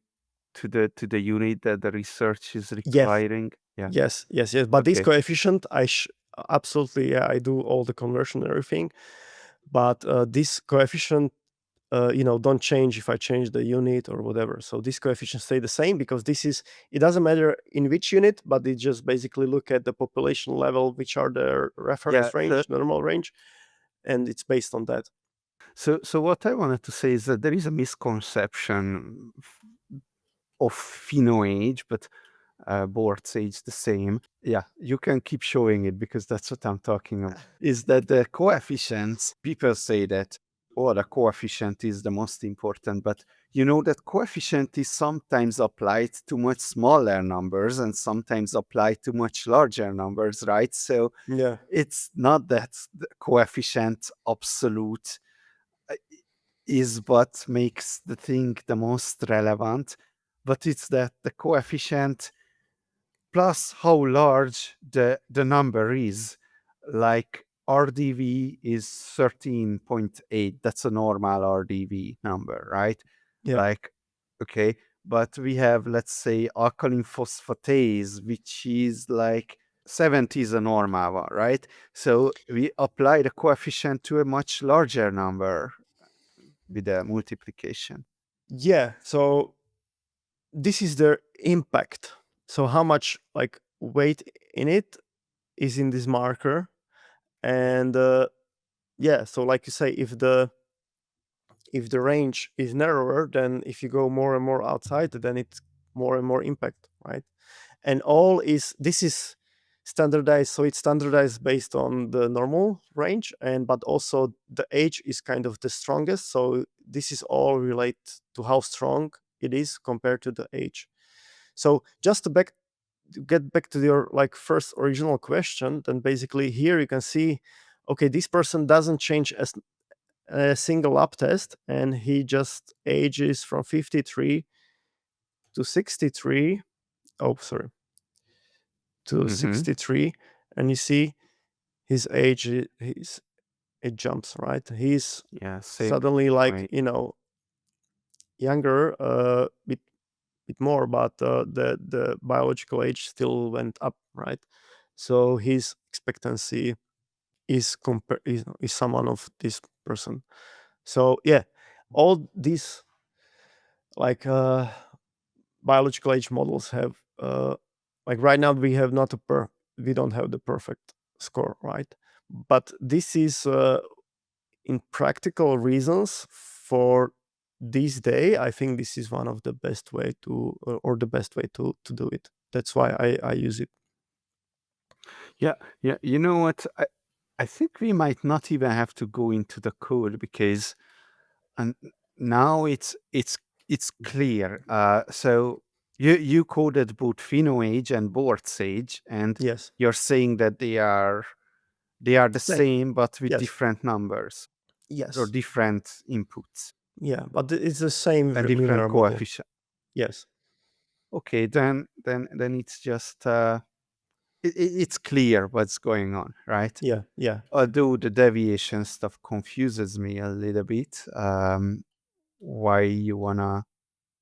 the unit that the research is Yes, requiring? Yeah. yes. But this Okay. coefficient, absolutely, yeah, I do all the conversion and everything. But this coefficient, don't change if I change the unit or whatever. So this coefficient stay the same, because it doesn't matter in which unit, but it just basically look at the population level, which are the Yeah. reference range, normal range, and it's based on that. So what I wanted to say is that there is a misconception of pheno age, but BORTS age the same. Yeah, you can keep showing it because that's what I'm talking about. Is that the coefficients, people say that, oh, the coefficient is the most important, but you know that coefficient is sometimes applied to much smaller numbers and sometimes applied to much larger numbers, right? So Yeah. it's not that the coefficient absolute uh, is what makes the thing the most relevant, but it's that the coefficient plus how large the number is. Like RDV is 13.8. That's a normal RDV number, right? Yeah. Like, okay, but we have, let's say, alkaline phosphatase, which is like 70 is a normal one, right? So we apply the coefficient to a much larger number with the multiplication. Yeah. So this is their impact. So how much like weight in it is in this marker. And yeah, so like you say, if the range is narrower, then if you go more and more outside, then it's more and more impact, right? And this is standardized. So it's standardized based on the normal range, and but also the age is kind of the strongest. So this is all relate to how strong it is compared to the age. So just to get back to your like first original question, then basically here you can see, okay, this person doesn't change as a single lab test, and he just ages from 53 to 63. Oh, sorry, to Mm-hmm. 63. And you see his age, it jumps, right? He's Yeah, sick. suddenly like, Wait. younger, bit more, but the biological age still went up, right? So his expectancy is someone of this person. So yeah, all these like biological age models have like right now we don't have the perfect score, right? But this is in practical reasons for this day. I think this is one of the best way to or the best way to do it. That's why I use it. Yeah, yeah. You know what? I think we might not even have to go into the code because and now it's clear. So you coded both pheno age and BORTS age, and Yes. you're saying that they are the Same. same but with Yes. different numbers or Yes. different inputs Yeah, but it's the same and different linear model. coefficients. Yes. Okay, then it's just it's clear what's going on, right? Yeah. Yeah. Although the deviation stuff confuses me a little bit. Why you wanna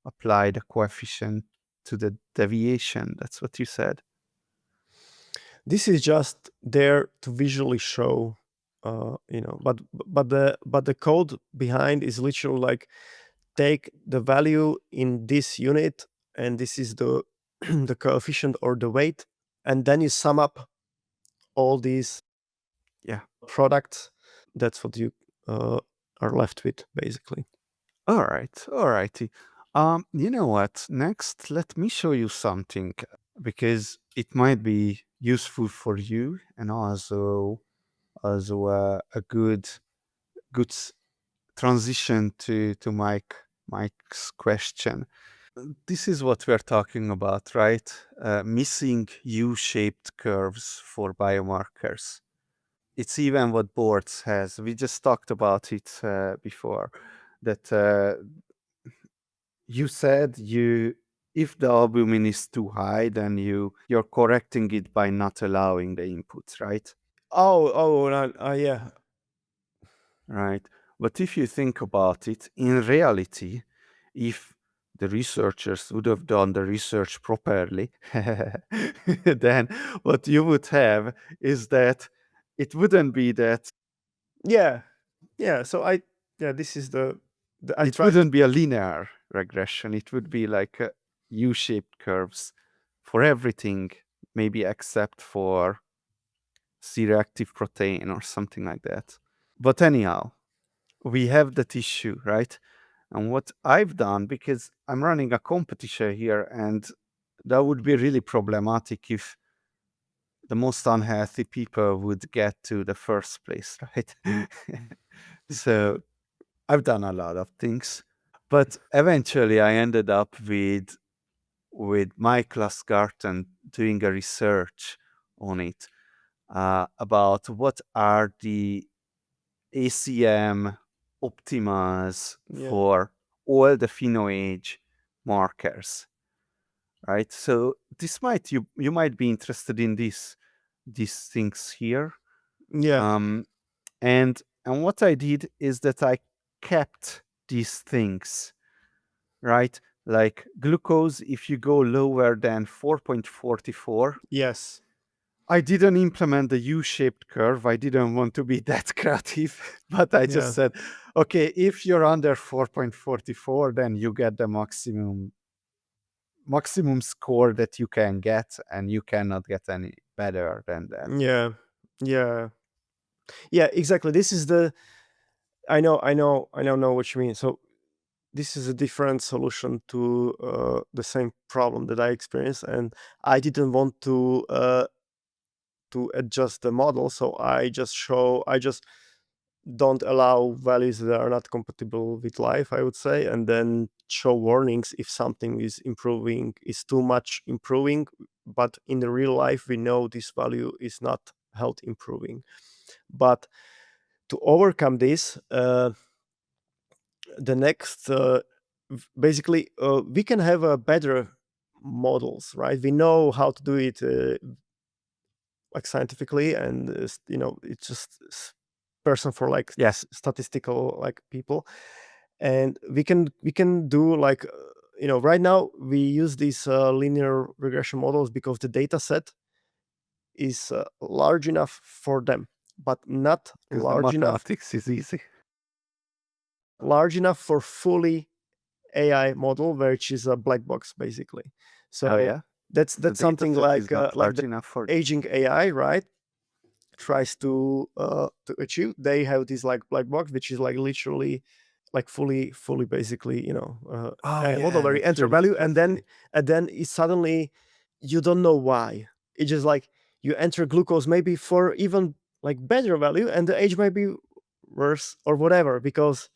apply the coefficient to the deviation? That's what you said. This is just there to visually show, but the code behind is literally like take the value in this unit, and this is the the coefficient or the weight, and then you sum up all these Yeah. products. That's what you uh, are left with, basically. All right. All righty. You know what? Next, let me show you something because it might be useful for you and also a good transition to Mike's question. This is what we're talking about, right? Missing U-shaped curves for biomarkers. It's even what BORTS has. We just talked about it before. That you said you if the albumin is too high, then you're correcting it by not allowing the inputs, right? Oh, no, yeah. Right. But if you think about it, in reality, if the researchers would have done the research properly, then what you would have is that it wouldn't be that Yeah, yeah. So this is the I it tried. wouldn't be a linear regression. It would be like U-shaped curves for everything, maybe except for C-reactive protein or something like that. But anyhow, we have that issue, right? And what I've done, because I'm running a competition here, and that would be really problematic if the most unhealthy people would get to the first place, right? So I've done a lot of things, but eventually I ended up with Mike Lasgarten doing a research on it about what are the ACM optimas Yeah, for all the phenoage markers, right? So this might you might be interested in these things here. yeah, Um, and what I did is that I kept these things, right? Like glucose, if you go lower than 4.44, yes, I didn't implement the U-shaped curve. I didn't want to be that creative, but I just yeah, said, okay, if you're under 4.44, then you get the maximum score that you can get, and you cannot get any better than that. yeah, yeah, yeah. Exactly. This is the I know what you mean. So this is a different solution to the same problem that I experienced, and I didn't want to adjust the model, so I just don't allow values that are not compatible with life, I would say, and then show warnings if something is improving, is too much improving, but in the real life we know this value is not health improving. But to overcome this, the next basically we can have a better models, right? We know how to do it like scientifically, and it's just person for like Yes. statistical like people, and we can do like right now we use these linear regression models because the data set is large enough for them, but not Because the large enough mathematics is easy. for fully AI model, which is a black box basically. So Oh yeah, that's the data something set is not like large the enough for. aging AI, right? Tries to achieve. They have this like black box, which is like literally like fully basically, Oh AI model yeah, where you that's enter really value and interesting. then it suddenly you don't know why. It's just like you enter glucose maybe for even like better value and the age might be worse or whatever because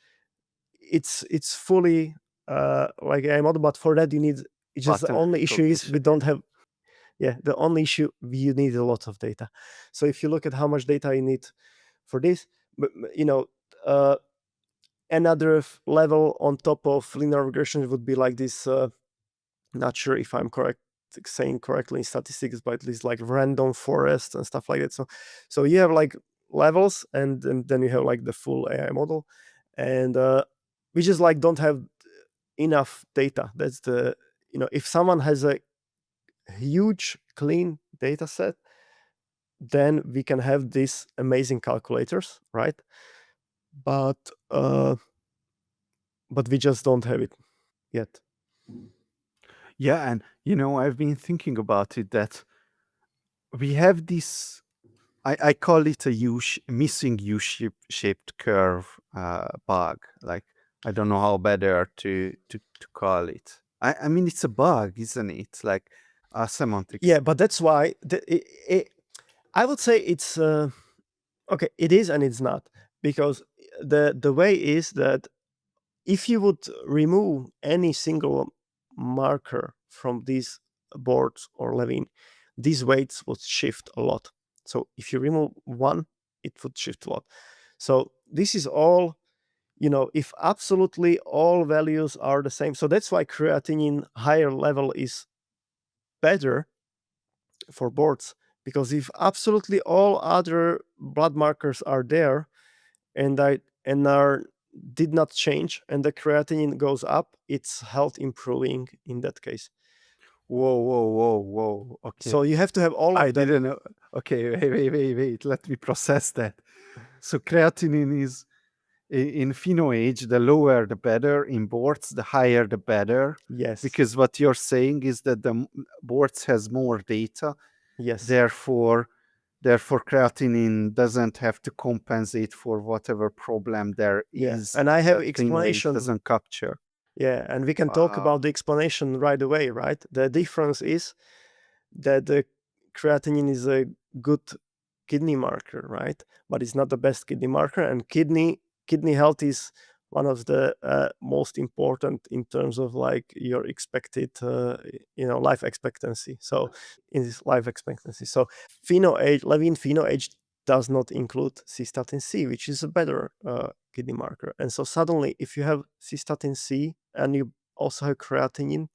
it's fully like AI model, but for that you need it's just the only Mathematical issue is we condition. don't have the only issue you need a lot of data. So if you look at how much data you need for this, uh, another level on top of linear regression would be like this. Not sure if I'm correct saying correctly in statistics, but at least like random forest and stuff like that. So you have like levels, and then you have like the full AI model, and we just like don't have enough data. That's the if someone has a huge clean data set, then we can have these amazing calculators, right? But uh, but we just don't have it yet. Yeah, and I've been thinking about it that we have this. I call it a missing U-shaped curve bug. Like I don't know how better to call it. I mean it's a bug, isn't it? Like semantics. Yeah, but that's why I would say it's okay. It is and it's not because the way is that if you would remove any single marker from these boards or Levine, these weights would shift a lot. So if you remove one, it would shift a lot. So this is all, if absolutely all values are the same. So that's why creatinine higher level is better for boards, because if absolutely all other blood markers are there and are did not change and the creatinine goes up, it's health improving in that case. Whoa, whoa, whoa, whoa. Okay. So you have to have all I of them. didn't know. Okay, wait. Let me process that. So creatinine is in PhenoAge, the lower the better. In BORTS, the higher the better. Yes. Because what you're saying is that the BORTS has more data, Yes. therefore creatinine doesn't have to compensate for whatever problem there Yeah, is and I have that PhenoAge explanation. doesn't capture. Yeah, and we can talk Wow. about the explanation right away, right? The difference is that the creatinine is a good kidney marker, right? But it's not the best kidney marker, and kidney health is one of the most important in terms of like your expected, life expectancy. So in this life expectancy, so PhenoAge, Levine PhenoAge does not include cystatin C, which is a better kidney marker. And so suddenly, if you have cystatin C and you also have creatinine,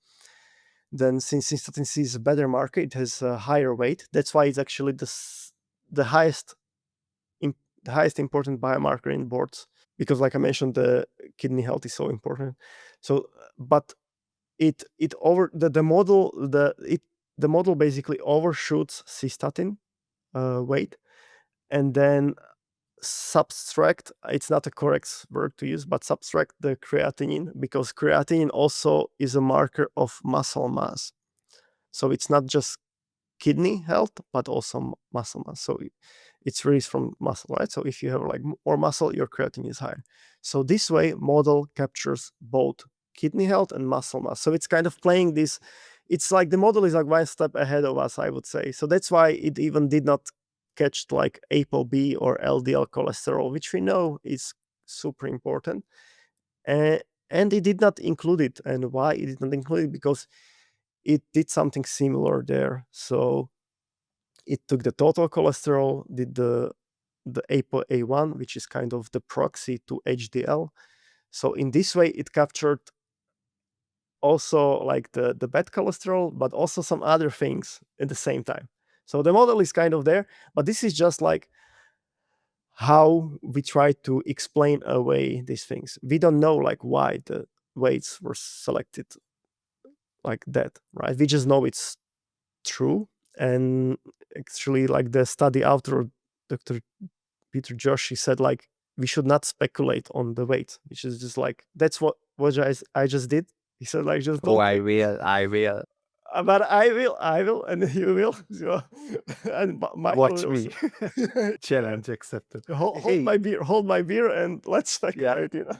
then since cystatin C is a better marker, it has a higher weight. That's why it's actually the highest the highest important biomarker in boards, because like I mentioned, the kidney health is so important. So but it over the model the model basically overshoots cystatin weight, and then subtract, it's not a correct word to use, but subtract the creatinine, because creatinine also is a marker of muscle mass. So it's not just kidney health, but also muscle mass. So it's raised from muscle, right? So if you have like more muscle, your creatinine is higher. So this way, model captures both kidney health and muscle mass. So it's kind of playing this. It's like the model is like one step ahead of us, I would say. So that's why it even did not catch like ApoB or LDL cholesterol, which we know is super important. And it did not include it. And why it did not include it? Because it did something similar there. So it took the total cholesterol, did the ApoA1, which is kind of the proxy to HDL. So in this way, it captured also like the bad cholesterol, but also some other things at the same time. So the model is kind of there, but this is just like how we try to explain away these things. We don't know like why the weights were selected like that, right? We just know it's true. And actually, like the study author, Dr. Peter Joshi, said like we should not speculate on the weight, which is just like that's what I just did. He said like just Oh, don't. I will. But I will, and you will. So, and Michael Watch will. me. Challenge accepted. Hold my beer, and let's Yeah. speculate. You know.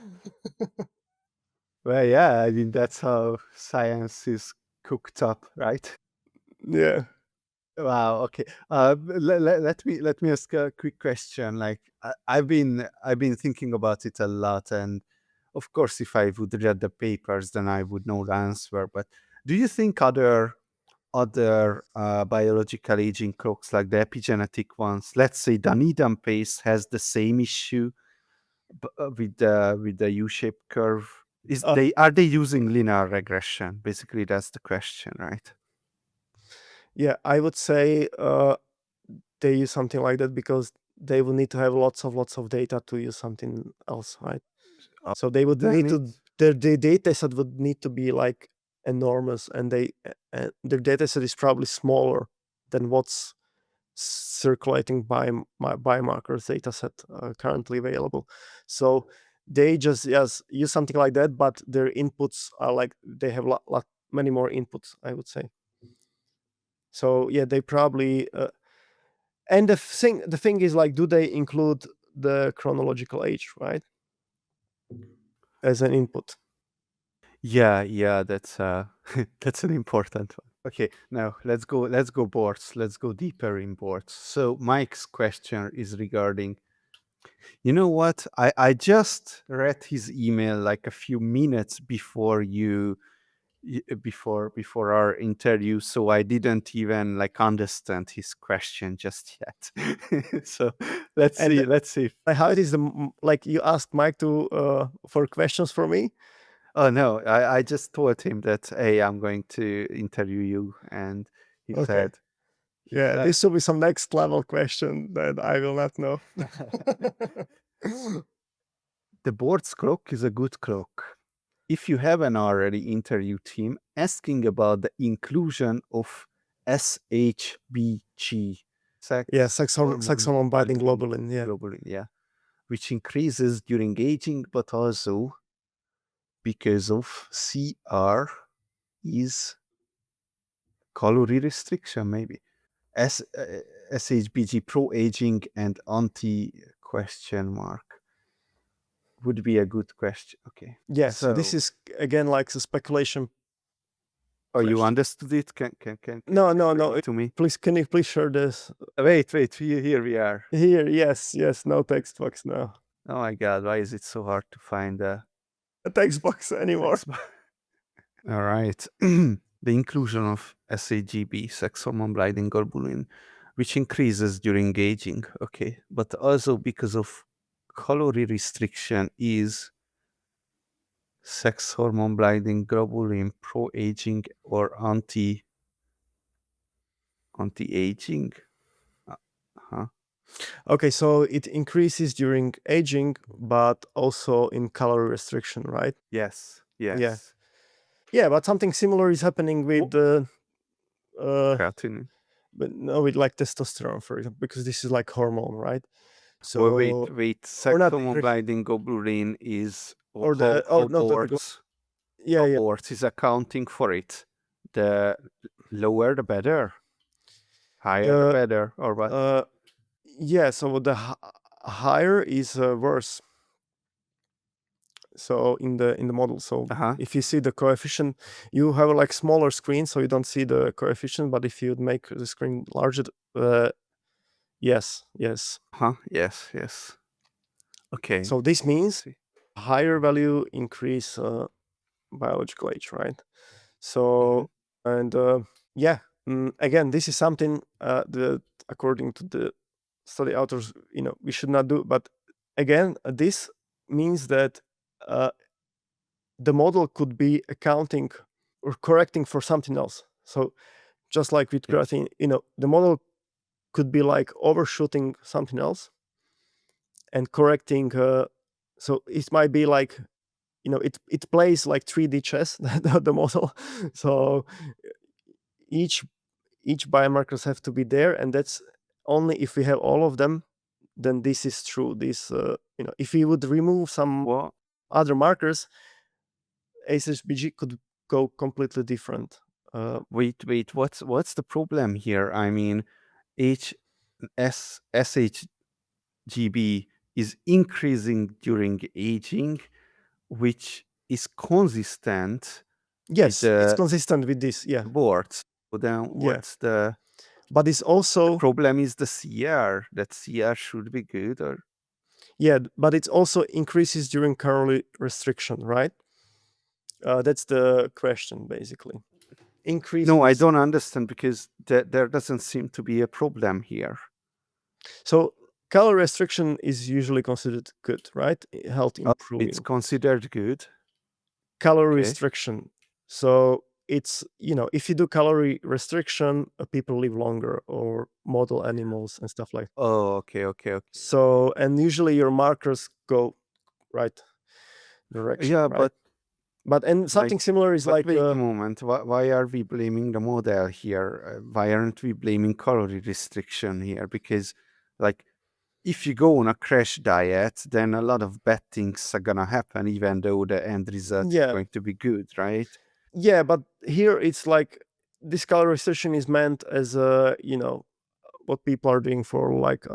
Well, yeah, I mean, that's how science is cooked up, right? Yeah. Wow. Okay. Let me ask a quick question. Like, I've been thinking about it a lot, and of course, if I would read the papers, then I would know the answer. But do you think other biological aging clocks, like the epigenetic ones, let's say Dunedin pace, has the same issue with the U-shaped curve? Are they using linear regression? Basically, that's the question, right? Yeah, I would say they use something like that because they will need to have lots of data to use something else, right? So they would Then need to the data set would need to be like enormous, and their data set is probably smaller than what's circulating by my biomarkers data set currently available. So they just use something like that, but their inputs are like they have many more inputs, I would say. So yeah, they probably and the thing is like, do they include the chronological age, right, as an input? yeah, that's that's an important one. Okay, now let's go BORTS. Let's go deeper in BORTS. So Mike's question is regarding, you know what? I just read his email like a few minutes before before our interview, so I didn't even like understand his question just yet. So let's And see. Let's see. like, how it is like you asked Mike to for questions for me? Oh no, I just told him that, hey, I'm going to interview you, and he Okay. said he Yeah, said this will be some next level question that I will not know. the board's clock is a good clock. If you haven't already interviewed him, asking about the inclusion of SHBG, Yeah, sex hormone binding globulin. Yeah. globulin, yeah, which increases during aging, but also because of CR is calorie restriction, maybe. SHBG pro aging and anti question mark would be a good question. Okay. Yeah. So this So, is again like the speculation oh, you question. understood it? Can No, you no, explain no. it to me? Please, can you please share this Wait, here we are. here? Yes, yes. No text box now. Oh my God, why is it so hard to find the A text box anymore. text bar? All right. The inclusion of SAGB, sex hormone blinding globulin, which increases during aging. Okay. But also because of calorie restriction is sex hormone blinding globulin pro-aging or anti-aging. Huh? Okay, so it increases during aging, but also in calorie restriction, right? Yes. Yeah. Yes. Yeah, but something similar is happening with the Creatinine. but no, with like testosterone, for example, because this is like hormone, right? Well, So wait. or Sex not hormone blinding globulin is or the not the yeah, yeah. BORTS is accounting for it. The lower the better, higher the Uh, better, or what? yeah, so the higher is worse. So in the model, so Uh-huh. if you see the coefficient, you have a like smaller screen, so you don't see the coefficient. But if you make the screen larger, yes, yes. Huh? Yes. Okay. So this means See. higher value increase biological age, right? Mhm. So and yeah, again, this is something that according to the study authors, we should not do. But again, this means that uh, the model could be accounting or correcting for something else. So just like with Yes. creatine, the model could be like overshooting something else and correcting. So it might be like it plays like 3D chess, the model. So each biomarkers have to be there, and that's only if we have all of them, then this is true. This if we would remove some What? other markers, SHBG could go completely different. Wait. What's the problem here? I mean, SHGB is increasing during aging, which is consistent with Yes, it's the consistent with this. Yeah, BORTS. So then yeah. what's the But it's also problem is the CR. That CR should be good, or but it also increases during calorie restriction, right? That's the question, basically. Increase no, I with don't understand because there doesn't seem to be a problem here. so calorie restriction is usually considered good, right? Health Oh, it's improving. considered good. Calorie Okay. restriction. So it's if you do calorie restriction, people live longer, or model animals and stuff like. Oh, okay. So and usually your markers go right direction, Yeah, right? but But and like, something similar is but like wait a moment. Why are we blaming the model here? Why aren't we blaming calorie restriction here? Because, like, if you go on a crash diet, then a lot of bad things are gonna happen, even though the end result is yeah, going to be good, right? yeah. But here it's like this calorie restriction is meant as what people are doing for like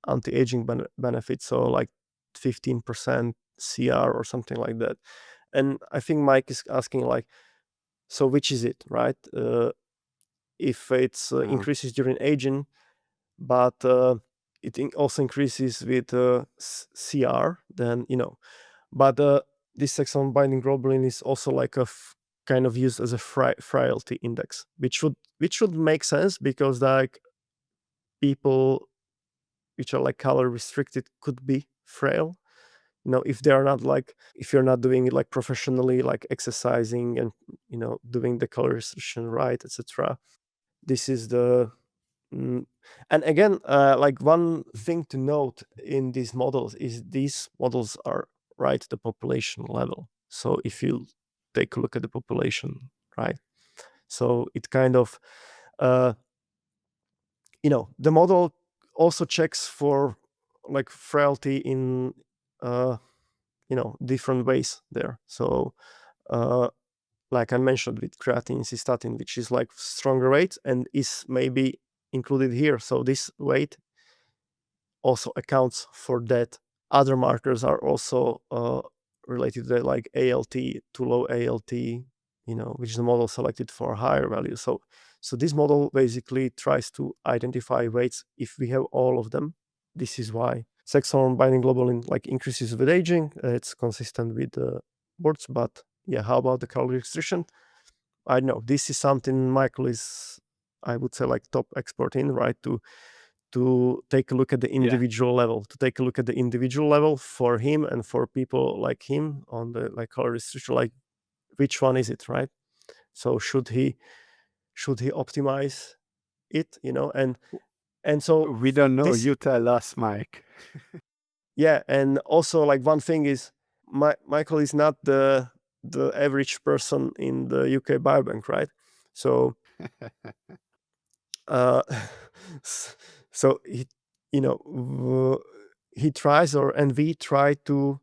anti-aging benefits, so like 15% CR or something like that. And I think Mike is asking like, so which is it, right? If it's Uh, increases during aging, but it also increases with CR, then But this exon binding globulin is also like kind of used as a frailty index, which should make sense because like people which are like calorie restricted could be frail. If they are not like if you're not doing it like professionally, like exercising and doing the calorie restriction right, etc. This is the mm, and again, like one thing to note in these models is these models are right at the population level. So if you take a look at the population, right? So it kind of uh, the model also checks for like frailty in uh, different ways there. So uh, like I mentioned with creatine cystatin, which is like stronger weight and is maybe included here. So this weight also accounts for that. Other markers are also related to that, like ALT, too low ALT, which is the model selected for higher values. So this model basically tries to identify weights if we have all of them. This is why sex hormone binding globulin like increases with aging. It's consistent with the BORTS, but yeah, how about the calorie restriction? I know this is something Michael is, I would say, like top expert in, right? To take a look at the yeah. individual level, to take a look at the individual level for him and for people like him on the like calorie restriction, like which one is it, right? So should he optimize it, and so We don't know. this You tell us, Mike. yeah, and also like one thing is Michael is not the average person in the UK biobank, right? So uh so you know he tries, and we try to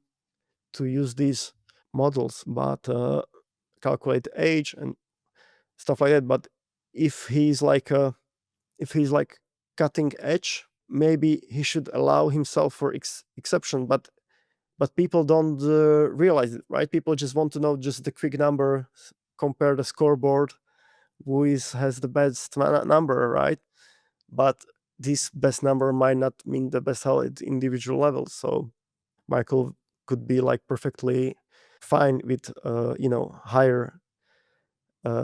use these models, but calculate age and stuff like that. But if he's like cutting edge, maybe he should allow himself for exception. But people don't realize it, right? People just want to know just the quick number, compare the scoreboard, has the best number, right? But this best number might not mean the best health at individual levels. So Michael could be like perfectly fine with higher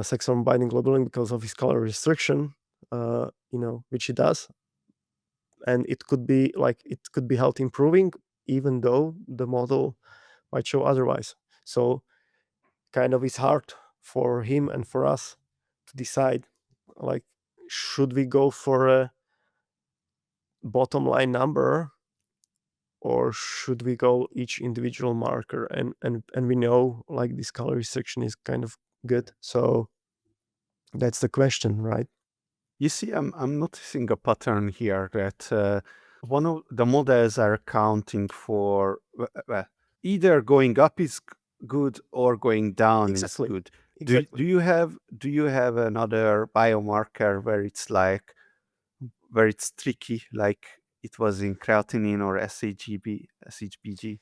sex hormone binding globulin because of his calorie restriction, which he does, and it could be health improving, even though the model might show otherwise. So kind of it's hard for him and for us to decide, like, should we go for a bottom line number or should we go each individual marker? And we know like this calorie restriction is kind of good. So that's the question, right? You see, I'm noticing a pattern here that one of the models are accounting for either going up is good or going down is Exactly. good. Do Exactly. you have another biomarker where it's like where it's tricky, like it was in creatinine or SHBG?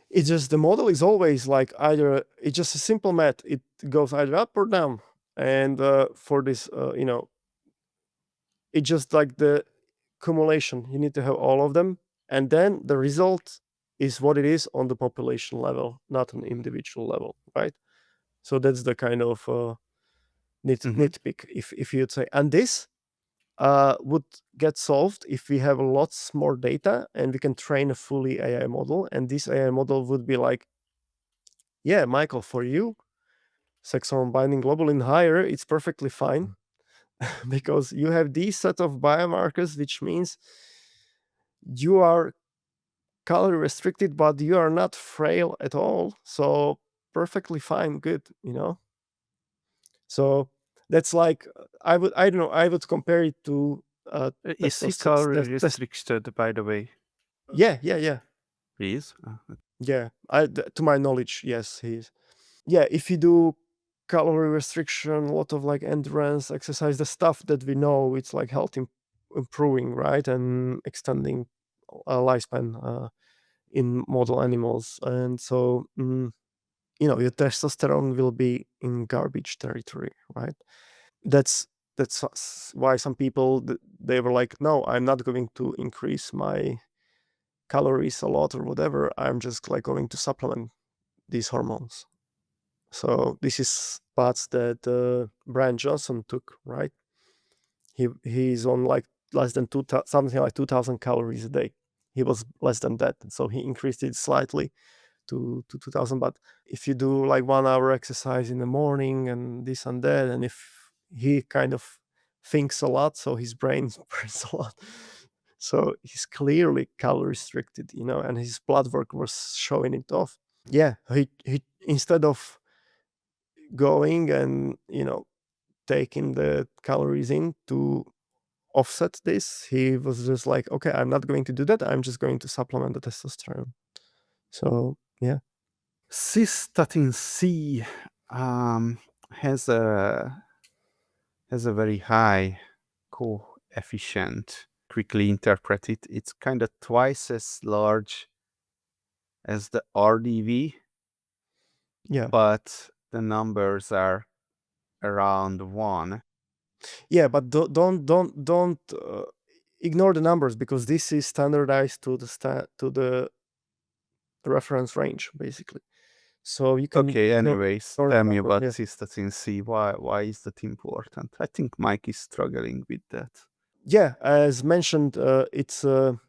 It's just the model is always like either it's just a simple math. It goes either up or down. And for this, it's just like the accumulation. You need to have all of them, and then the result is what it is on the population level, not on individual level, right? So that's the kind of Hmm. nitpick, if you'd say. And this would get solved if we have lots more data and we can train a fully AI model. And this AI model would be like, yeah, Michael, for you, sex hormone binding globulin higher, it's perfectly fine because you have these set of biomarkers, which means you are calorie restricted, but you are not frail at all. So perfectly fine, good. So that's like I don't know, I would compare it to Is he calorie testosterone. restricted, by the way? Yeah. Please. Yeah, to my knowledge, yes, he's. Yeah, if you do calorie restriction, a lot of like endurance exercise, the stuff that we know, it's like health improving, right, and extending lifespan in model animals, and so your testosterone will be in garbage territory, right? That's why some people they were like, no, I'm not going to increase my calories a lot or whatever. I'm just like going to supplement these hormones. So this is paths that Brian Johnson took, right? He's on like less than something like 2,000 calories a day. He was less than that, so he increased it slightly to 2,000. But if you do like 1 hour exercise in the morning and this and that, and if he kind of thinks a lot, so his brain burns a lot. So he's clearly calorie restricted, and his blood work was showing it off. Yeah, he instead of going and taking the calories in to offset this, he was just like, okay, I'm not going to do that, I'm just going to supplement the testosterone. So yeah. Cystatin C um, has a very high coefficient. Quickly interpret it. It's kind of twice as large as the RDV, Yeah. but the numbers are around 1. Yeah, but don't ignore the numbers, because this is standardized to the reference range basically. So you can Okay, ignore anyways, the tell me number. about Yeah. cystatin C. Why is that important? I think Mike is struggling with that. Yeah, as mentioned, it's a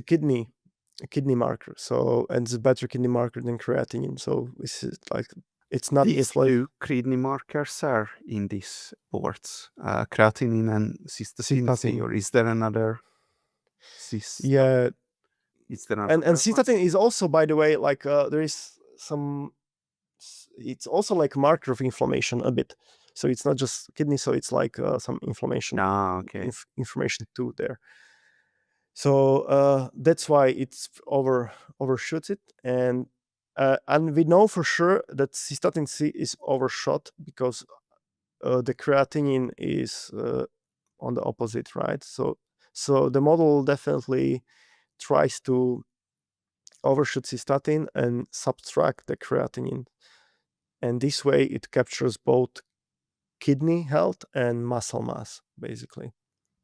kidney marker. So, and it's a better kidney marker than creatinine. So this is like, it's not These inflated. two kidney markers are in this BORTS, creatinine and cystatin C, Cystatin. or is there another cystatin? Yeah, Is there and another one? cystatin is also, by the way, like there is some. It's also like a marker of inflammation a bit. So it's not just kidney. So it's like some inflammation Ah, okay. information too there. So that's why it's overshoots it, and we know for sure that cystatin C is overshot because the creatinine is on the opposite, right? So the model definitely tries to overshoot cystatin and subtract the creatinine, and this way it captures both kidney health and muscle mass basically,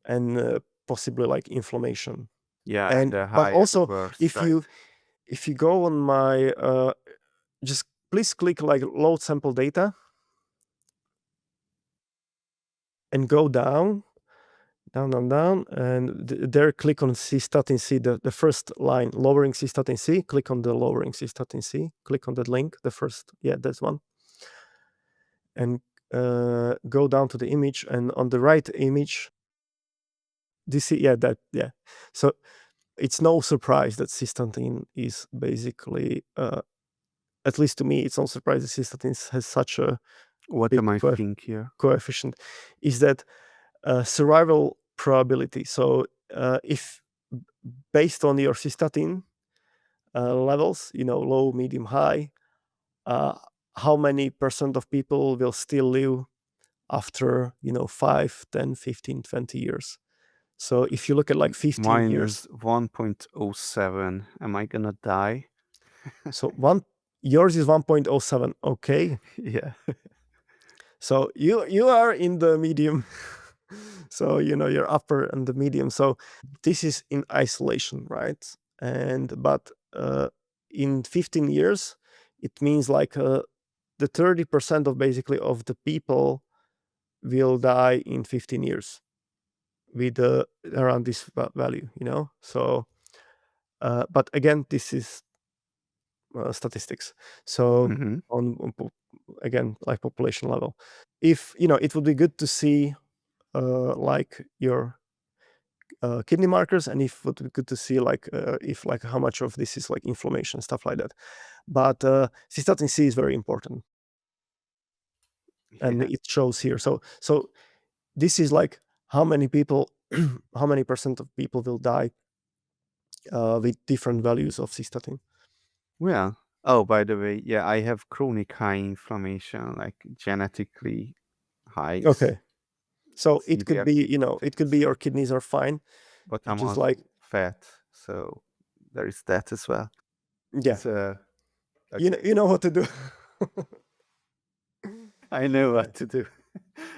and possibly like inflammation. Yeah, and And a but higher also, burst, if right? you go on my just please click like load sample data and go down, and there click on cystatin C, the first line, lowering cystatin C. Click on the lowering cystatin C. Click on that link, the first, yeah, that's one, and go down to the image, and on the right image, do you see? Yeah, that, yeah. So it's no surprise that cystatin is basically, at least to me, it's no surprise that cystatin has such a What big am I think here? coefficient, is that survival probability. So if based on your cystatin levels, low, medium, high, how many percent of people will still live after 5, 10, 15, 20 years. So if you look at like 15 Mine years, is 1.07. Am I gonna die? so yours is 1.07. Okay, Yeah. so you are in the medium. So you're upper and the medium. So this is in isolation, right? But in 15 years, it means like the 30% of basically of the people will die in 15 years with around this value. So but again, this is statistics. So Mm-hmm. again, like population level, if it would be good to see like your kidney markers, and if it would be good to see like if like how much of this is like inflammation, stuff like that. But cystatin C is very important, and Yeah. it shows here. So this is like how many people, how many percent of people will die with different values of cystatin. Well, oh, by the way, yeah, I have chronic high inflammation, like genetically high, Okay, so it could severe be, it could be deficiency, your kidneys are fine. but It's I'm just also like, fat, so there is that as well. yeah, So, okay, you know what to do. I know what to do.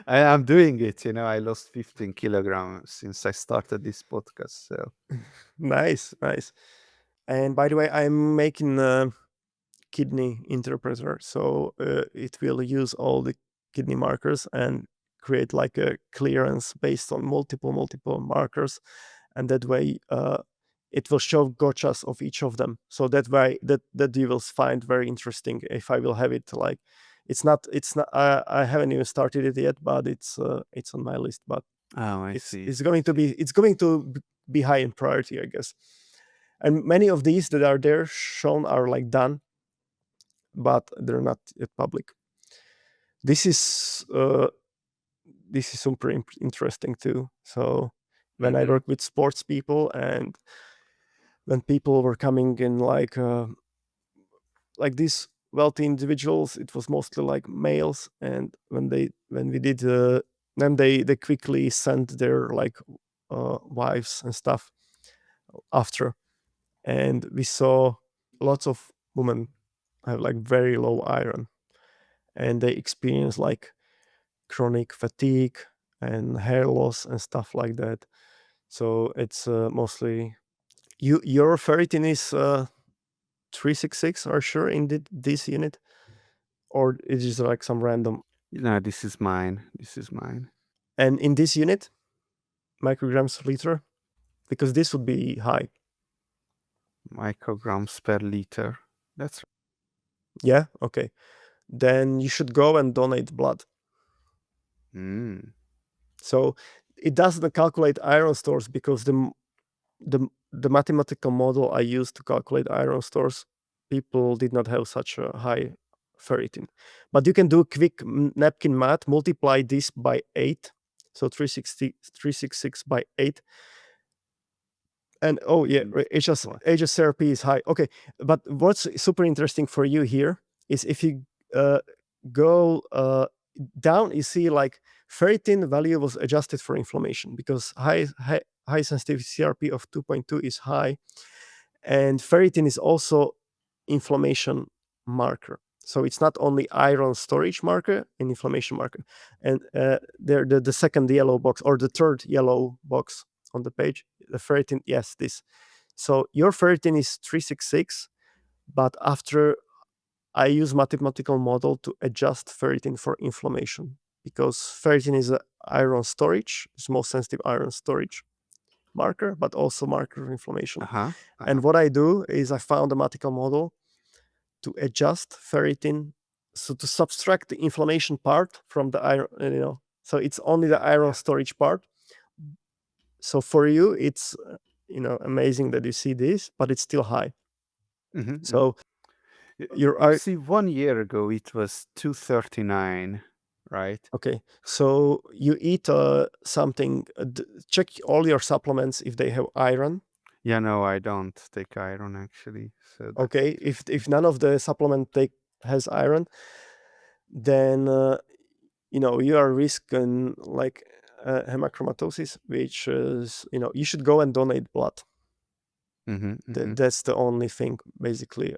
I'm doing it. I lost 15 kilograms since I started this podcast. So, Nice, nice. And by the way, I'm making a kidney interpreter, so it will use all the kidney markers and create like a clearance based on multiple markers, and that way it will show gotchas of each of them. So that way that you will find very interesting. If I will have it like, it's not I haven't even started it yet, but it's on my list. But oh, I it's see. it's going to be be high in priority, I guess. And many of these that are there shown are like done, but they're not yet public. This is super interesting too. So when I Mm-hmm. work with sports people, and when people were coming in like these wealthy individuals, it was mostly like males, and when we did then they quickly sent their like wives and stuff after, and we saw lots of women have like very low iron, and they experience like chronic fatigue and hair loss and stuff like that. So it's mostly your ferritin is 366, are sure in this unit, or it is like some random. No, this is mine. This is mine. And in this unit, micrograms per liter, because this would be high. Micrograms per liter. That's Yeah, okay. Then you should go and donate blood. right. Mm. So it doesn't calculate iron stores, because the mathematical model I used to calculate iron stores, people did not have such a high ferritin. But you can do quick napkin math, multiply this by 8, so 366 by 8. And oh yeah, And what? HSCRP is high. Okay, but what's super interesting for you here is if you uh, go down, you see like ferritin value was adjusted for inflammation, because high sensitivity CRP of 2.2 is high, and ferritin is also inflammation marker. So it's not only iron storage marker, an inflammation marker. And there, the second yellow box, or the third yellow box on the page, the ferritin, yes, this. So your ferritin is 366, but after I use mathematical model to adjust ferritin for inflammation, because ferritin is a iron storage, it's most sensitive iron storage marker, but also marker of inflammation. Uh-huh. And what I do is I found a mathematical model to adjust ferritin, so to subtract the inflammation part from the iron, so it's only the iron Yeah. storage part. So for you, it's amazing that you see this, but it's still high. Mm-hmm. So your You see, 1 year ago it was 239, right? okay. So you eat something. Check all your supplements if they have iron. Yeah, no, I don't take iron actually. So Okay, if none of the supplement take has iron, then you are risking like hemochromatosis, which is you should go and donate blood. That's the only thing basically.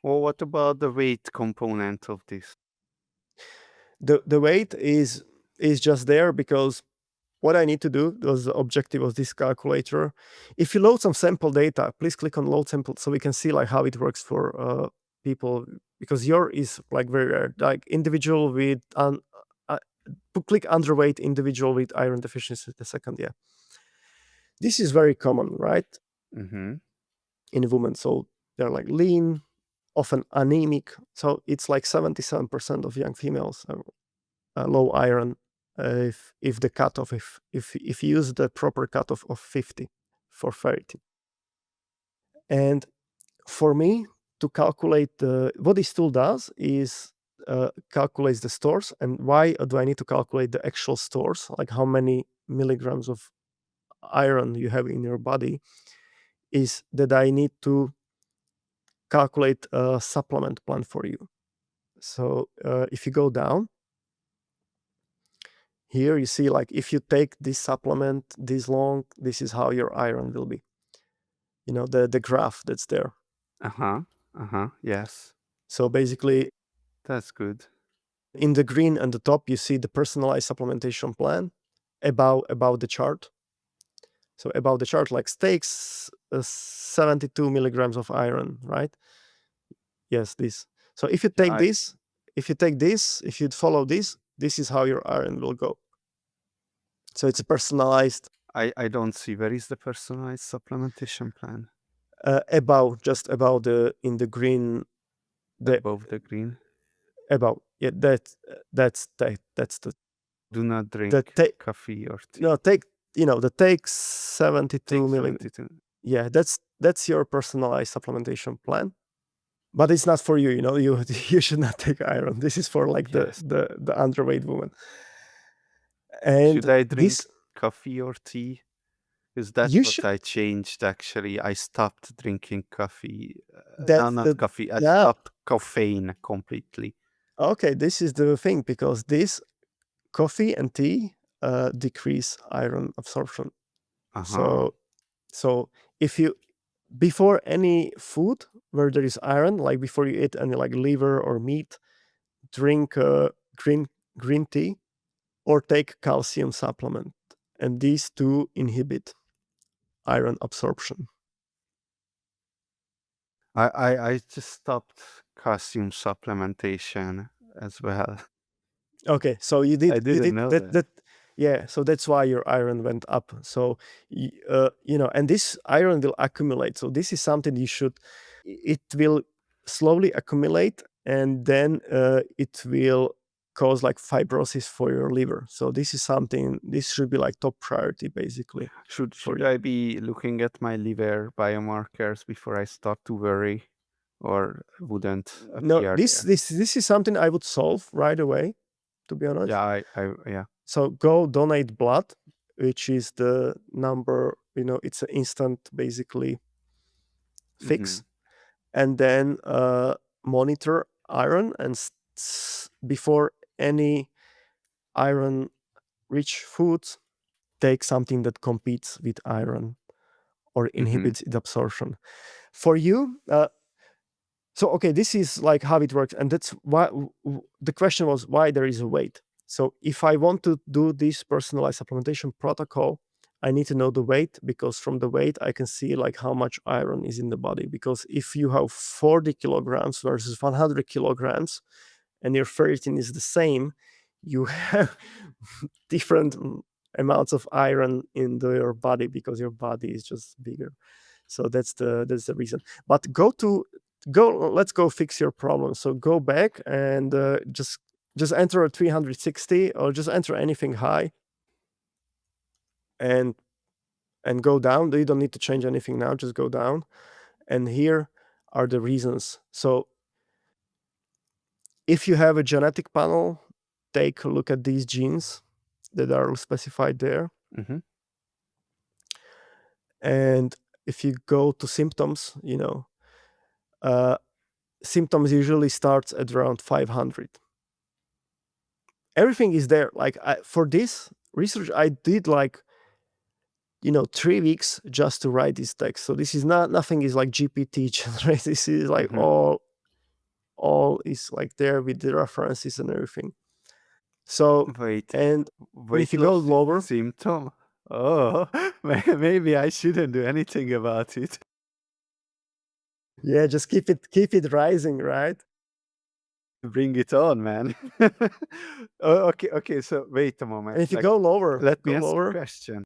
Well, what about the weight component of this? The weight is just there because what I need to do was the objective of this calculator. If you load some sample data, please click on load sample so we can see like how it works for people, because your is like very rare, like individual with click underweight individual with iron deficiency. The second, yeah, this is very common, right, Mm-hmm. in women. So they're like lean, often anemic. So it's like 77% of young females are low iron. If the cutoff, if you use the proper cutoff of 50 for ferritin. And for me to calculate what this tool does is calculates the stores. And why do I need to calculate the actual stores, like how many milligrams of iron you have in your body, is that I need to calculate a supplement plan for you. So if you go down here, you see like if you take this supplement this long, this is how your iron will be. The graph that's there. Yes. So basically, That's good. in the green and the top, you see the personalized supplementation plan about the chart. So about the chart, like steaks, 72 milligrams of iron, right? Yes, this. So if you take this, if you follow this is how your iron will go. So it's a personalized. I don't see. Where is the personalized supplementation plan? Just about in the green, Above the green. yeah, that's the Do not drink coffee or tea. no take the take 72 milligrams. 72. Yeah, that's your personalized supplementation plan, but it's not for you. You you should not take iron. This is for like Yes. the underweight woman. And should I drink this coffee or tea? Because that's you what should I changed actually. I stopped drinking coffee. No, that's not coffee. I yeah. stopped caffeine completely. Okay, this is the thing, because this coffee and tea decrease iron absorption. Uh-huh. So if you, before any food where there is iron, like before you eat any like liver or meat, drink green tea or take calcium supplement, and these two inhibit iron absorption. I just stopped calcium supplementation as well. Okay, so you I didn't did know that. that. Yeah, so that's why your iron went up. So and this iron will accumulate. So this is something you should. It will slowly accumulate, and then it will cause like fibrosis for your liver. So this is something. This should be like top priority, basically. Should I be looking at my liver biomarkers before I start to worry, or wouldn't No, appear this there? this is something I would solve right away, to be honest. Yeah, yeah. So go donate blood, which is the number, it's an instant basically fix. And then monitor iron, and before any iron rich foods, take something that competes with iron or inhibits its absorption. For you, so okay, this is like how it works, and that's why the question was why there is a weight. So if I want to do this personalized supplementation protocol, I need to know the weight, because from the weight I can see like how much iron is in the body. Because if you have 40 kilograms versus 100 kilograms and your ferritin is the same, you have different amounts of iron in your body, because your body is just bigger. So that's the reason. But let's go fix your problem. So go back and just enter a 360, or just enter anything high, and and go down. You don't need to change anything now, just go down. And here are the reasons. So if you have a genetic panel, take a look at these genes that are specified there. Mhm. And if you go to symptoms, symptoms usually starts at around 500. Everything is there. Like for this research, I did 3 weeks just to write this text. So this is nothing is like GPT generated. This is like Mhm. all is like there with the references and everything. So Wait, and if weight you go loss is lower, symptom? Oh, maybe I shouldn't do anything about it. yeah, just keep it rising, right? Bring it on, man. Okay, so wait a And moment. if you Like, go lower, let me ask a question.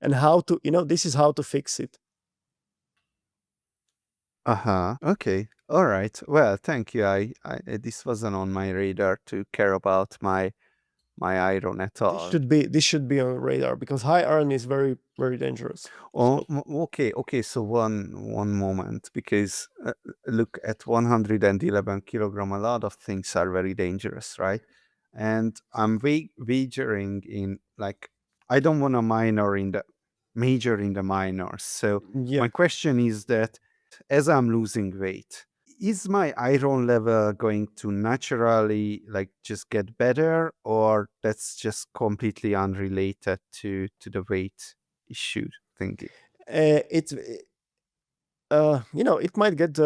and how to, this is how to fix it. Uh-huh. Okay. All right. Well, thank you. This wasn't on my radar to care about my iron at This all. should be this should be on radar because high iron is very, very dangerous. Oh, So okay. So one moment, because look, at 111 kilogram, a lot of things are very dangerous, right? And I'm wagering in, like, I don't want to major in the minors. So yeah, my question is that, as I'm losing weight, is my iron level going to naturally, like, just get better, or that's just completely unrelated to the weight issue thingy? it's it might get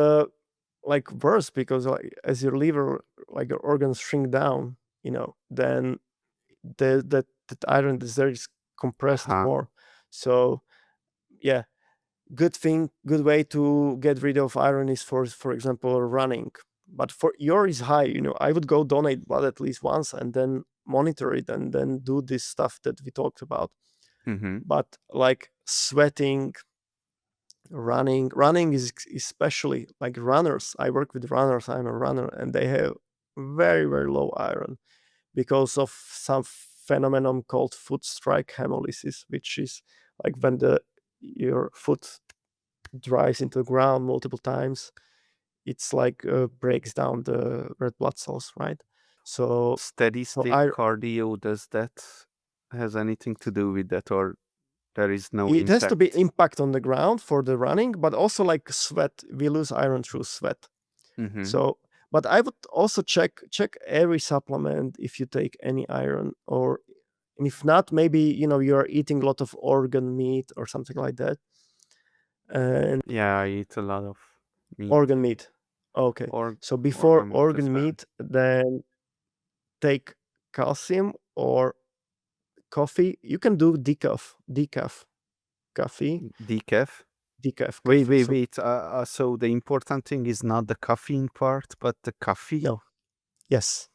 like worse because like as your liver, like your organs shrink down, then that iron is there is compressed Uh-huh. more. So yeah, good way to get rid of iron is for example running. But for yours is high, I would go donate blood at least once and then monitor it and then do this stuff that we talked about. Mhm. But like sweating, running is especially like runners. I work with runners, I'm a runner, and they have very, very low iron because of some phenomenon called foot strike hemolysis, which is like when the your foot drives into the ground multiple times, it's like breaks down the red blood cells, right? So Steady so state I cardio, does that has anything to do with that, or there is no it has to be impact? impact on the ground for the running, but also like sweat. We lose iron through sweat. Mhm. So, but I would also check every supplement if you take any iron, or and if not, maybe you're eating a lot of organ meat or something like that. And Yeah, I eat a lot of meat organ meat. Okay. or So before organ meat as organ well. meat, then take calcium or coffee. You can do decaf coffee, Decaf. decaf Wait, coffee. wait, So wait. So the important thing is not the caffeine part, but the coffee? no, yes,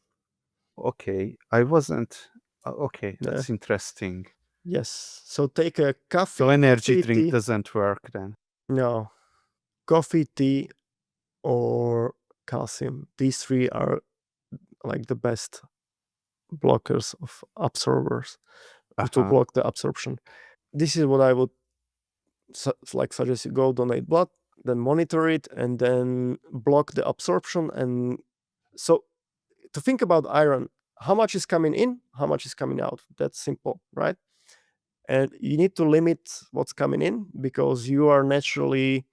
Okay. I wasn't. Okay, yeah, that's interesting. yes. So take a So energy coffee, drink tea. doesn't work then. No, coffee, tea, or calcium. These three are like the best blockers of absorbers to Uh-huh. block the absorption. This is what I would suggest you go donate blood, then monitor it, and then block the absorption. And so to think about iron, how much is coming in, how much is coming out? That's simple, right? And you need to limit what's coming in because you are naturally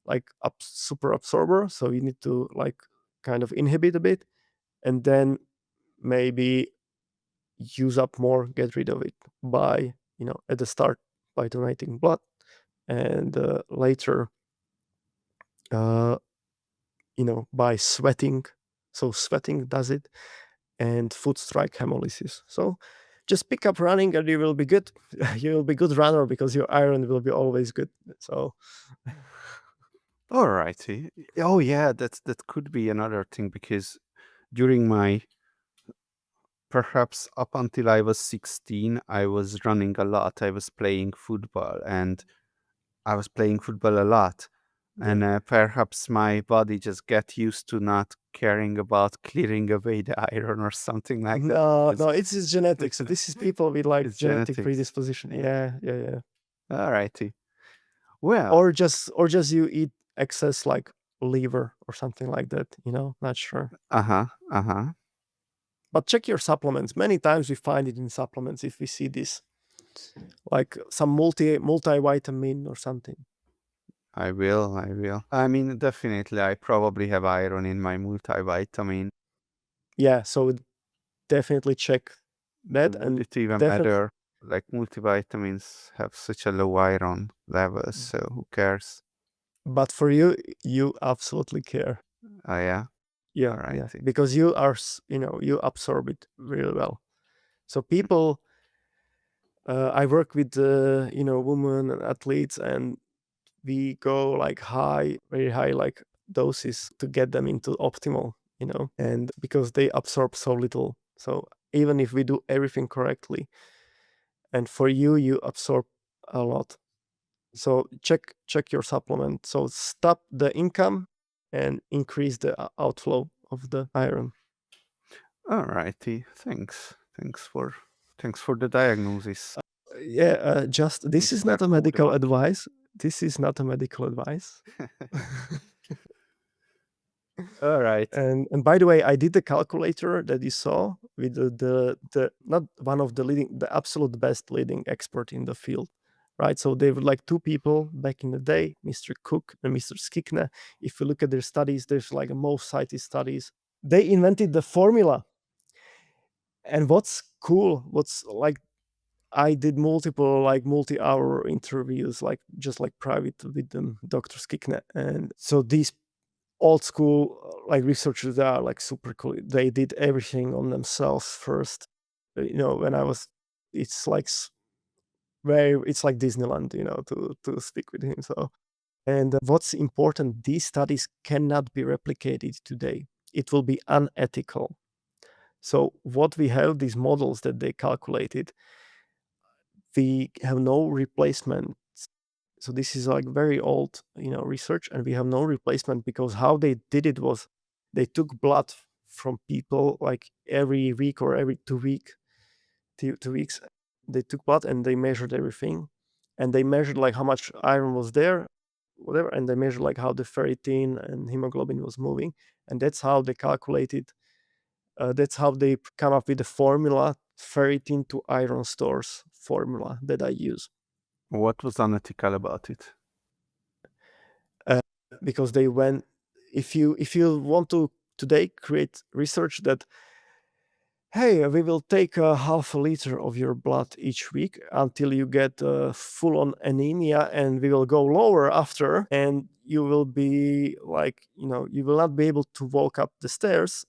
like super absorber, so you need to like kind of inhibit a bit, and then maybe use up more, get rid of it by at the start by donating blood, and later uh, by sweating. So sweating does it, and foot strike hemolysis. So just pick up running and you will be good. You will be good runner because your iron will be always good. So All righty. Oh yeah, that could be another thing, because during my, perhaps up until I was 16, I was running a lot. I was playing football, and I was playing football a lot. yeah. And perhaps my body just get used to not caring about clearing away the iron or something like that. No, no, it's genetics. So this is people with like It's genetic genetics. predisposition. Yeah, yeah, yeah. Alrighty. Well, or just you eat excess like liver or something like that, not sure. uh-huh, uh-huh. But check your supplements. Many times we find it in supplements if we see this, like some multivitamin or something. I will, I will. I mean, definitely, I probably have iron in my multivitamin. Yeah, so definitely check that, Would and it even definitely. matter? Like, multivitamins have such a low iron level, so who cares? But for you, you absolutely care. Oh, yeah? Yeah, Alrighty. because you are, you absorb it really well. So people, I work with, women and athletes, and we go like high, very high, like doses to get them into optimal, and because they absorb so little. So even if we do everything correctly, and for you, you absorb a lot. So check your supplement. So stop the income and increase the outflow of the iron. Alrighty. Thanks for the diagnosis. Yeah, just this is Mr. not a medical Foodbot. advice. This is not a medical advice. Alright. And by the way, I did the calculator that you saw with the not one of the leading, the absolute best leading expert in the field, right? So they were like two people back in the day, Mr. Cook and Mr. Skikna. If you look at their studies, there's like most cited studies. They invented the formula. And what's cool, what's like, I did multiple like multi-hour interviews, like just like private with them, Dr. Skikna. And so these old school like researchers, they are like super cool. They did everything on themselves first. When I was, it's like it's like Disneyland, to speak with him. So, and what's important, these studies cannot be replicated today. It will be unethical. So what we have, these models that they calculated, we have no replacement. So this is like very old, research, and we have no replacement because how they did it was they took blood from people like every week or every 2 weeks. They took blood and they measured everything, and they measured like how much iron was there, whatever, and they measured like how the ferritin and hemoglobin was moving, and that's how they calculated. That's how they come up with the formula, ferritin to iron stores formula that I use. What was unethical about it? uh, because they went, if you want to today create research that, hey, we will take a half a liter of your blood each week until you get full on anemia, and we will go lower after, and you will be like, you will not be able to walk up the stairs.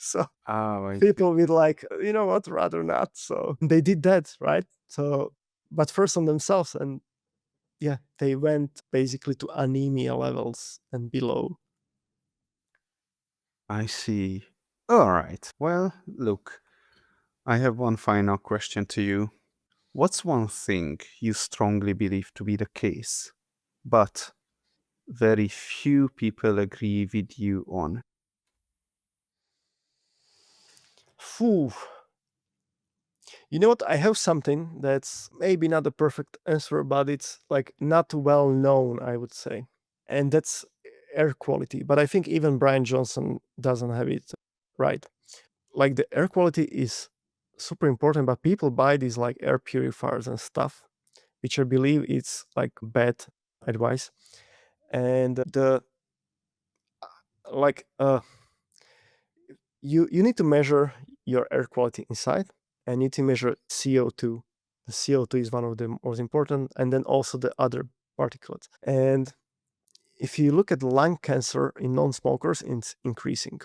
So Oh, I see. people with like, what, rather not. So they did that, right? So, but first on themselves, and yeah, they went basically to anemia levels and below. I see. Alright. Well, look, I have one final question to you. What's one thing you strongly believe to be the case, but very few people agree with you on? Phew. You know what? I have something that's maybe not a perfect answer, but it's like not well known, I would say. And that's air quality. But I think even Brian Johnson doesn't have it right. Like the air quality is super important, but people buy these like air purifiers and stuff, which I believe it's like bad advice. And the like you need to measure your air quality inside, and you need to measure CO2. The CO2 is one of the most important, and then also the other particulates. And if you look at lung cancer in non-smokers, it's increasing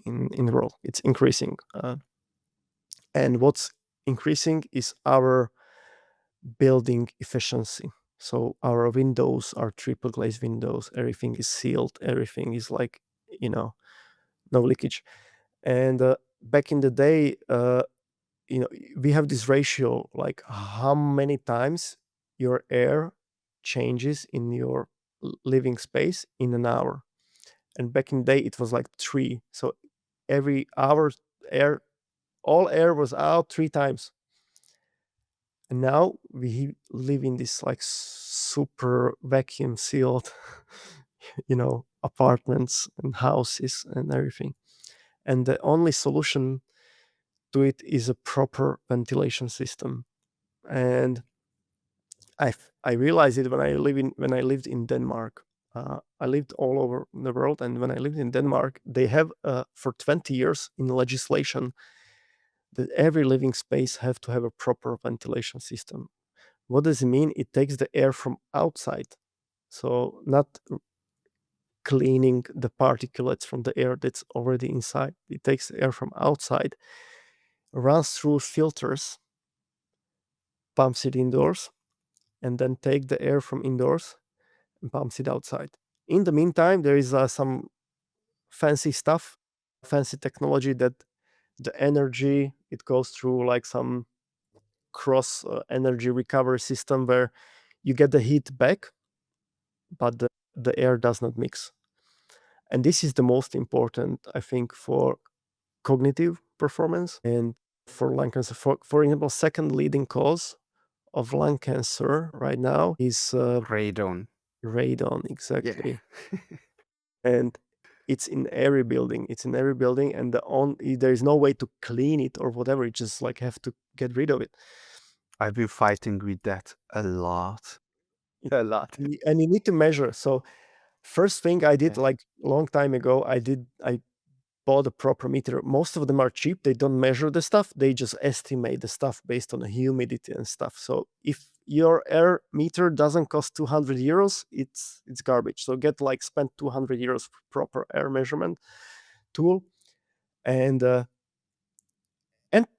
in the world. It's increasing, and what's increasing is our building efficiency. So our windows are triple glazed windows. Everything is sealed. Everything is like, no leakage. And back in the day, we have this ratio, like how many times your air changes in your living space in an hour. And back in the day, it was like 3. So every hour, air, all air was out 3 times. And now we live in this like super vacuum sealed, apartments and houses and everything. And the only solution to it is a proper ventilation system. And I realized it when I lived in Denmark. I lived all over the world, and when I lived in Denmark, they have for 20 years in legislation that every living space have to have a proper ventilation system. What does it mean? It takes the air from outside, so not cleaning the particulates from the air that's already inside. It takes the air from outside, runs through filters, pumps it indoors, and then take the air from indoors and pumps it outside. In the meantime, there is some fancy stuff, fancy technology that the energy it goes through like some cross energy recovery system where you get the heat back, but the air does not mix. And this is the most important, I think, for cognitive performance and for lung cancer. For example, second leading cause of lung cancer right now is Radon. radon, Yeah. exactly. And it's in every building. It's in every building, and there is no way to clean it or whatever. You just like have to get rid of it. I've been fighting with that a lot. A lot. And you need to measure. So first thing I did Yeah. like long time ago, I bought a proper meter. Most of them are cheap. They don't measure the stuff. They just estimate the stuff based on the humidity and stuff. So if your air meter doesn't cost 200 euros, it's garbage. So spend 200 euros for proper air measurement tool and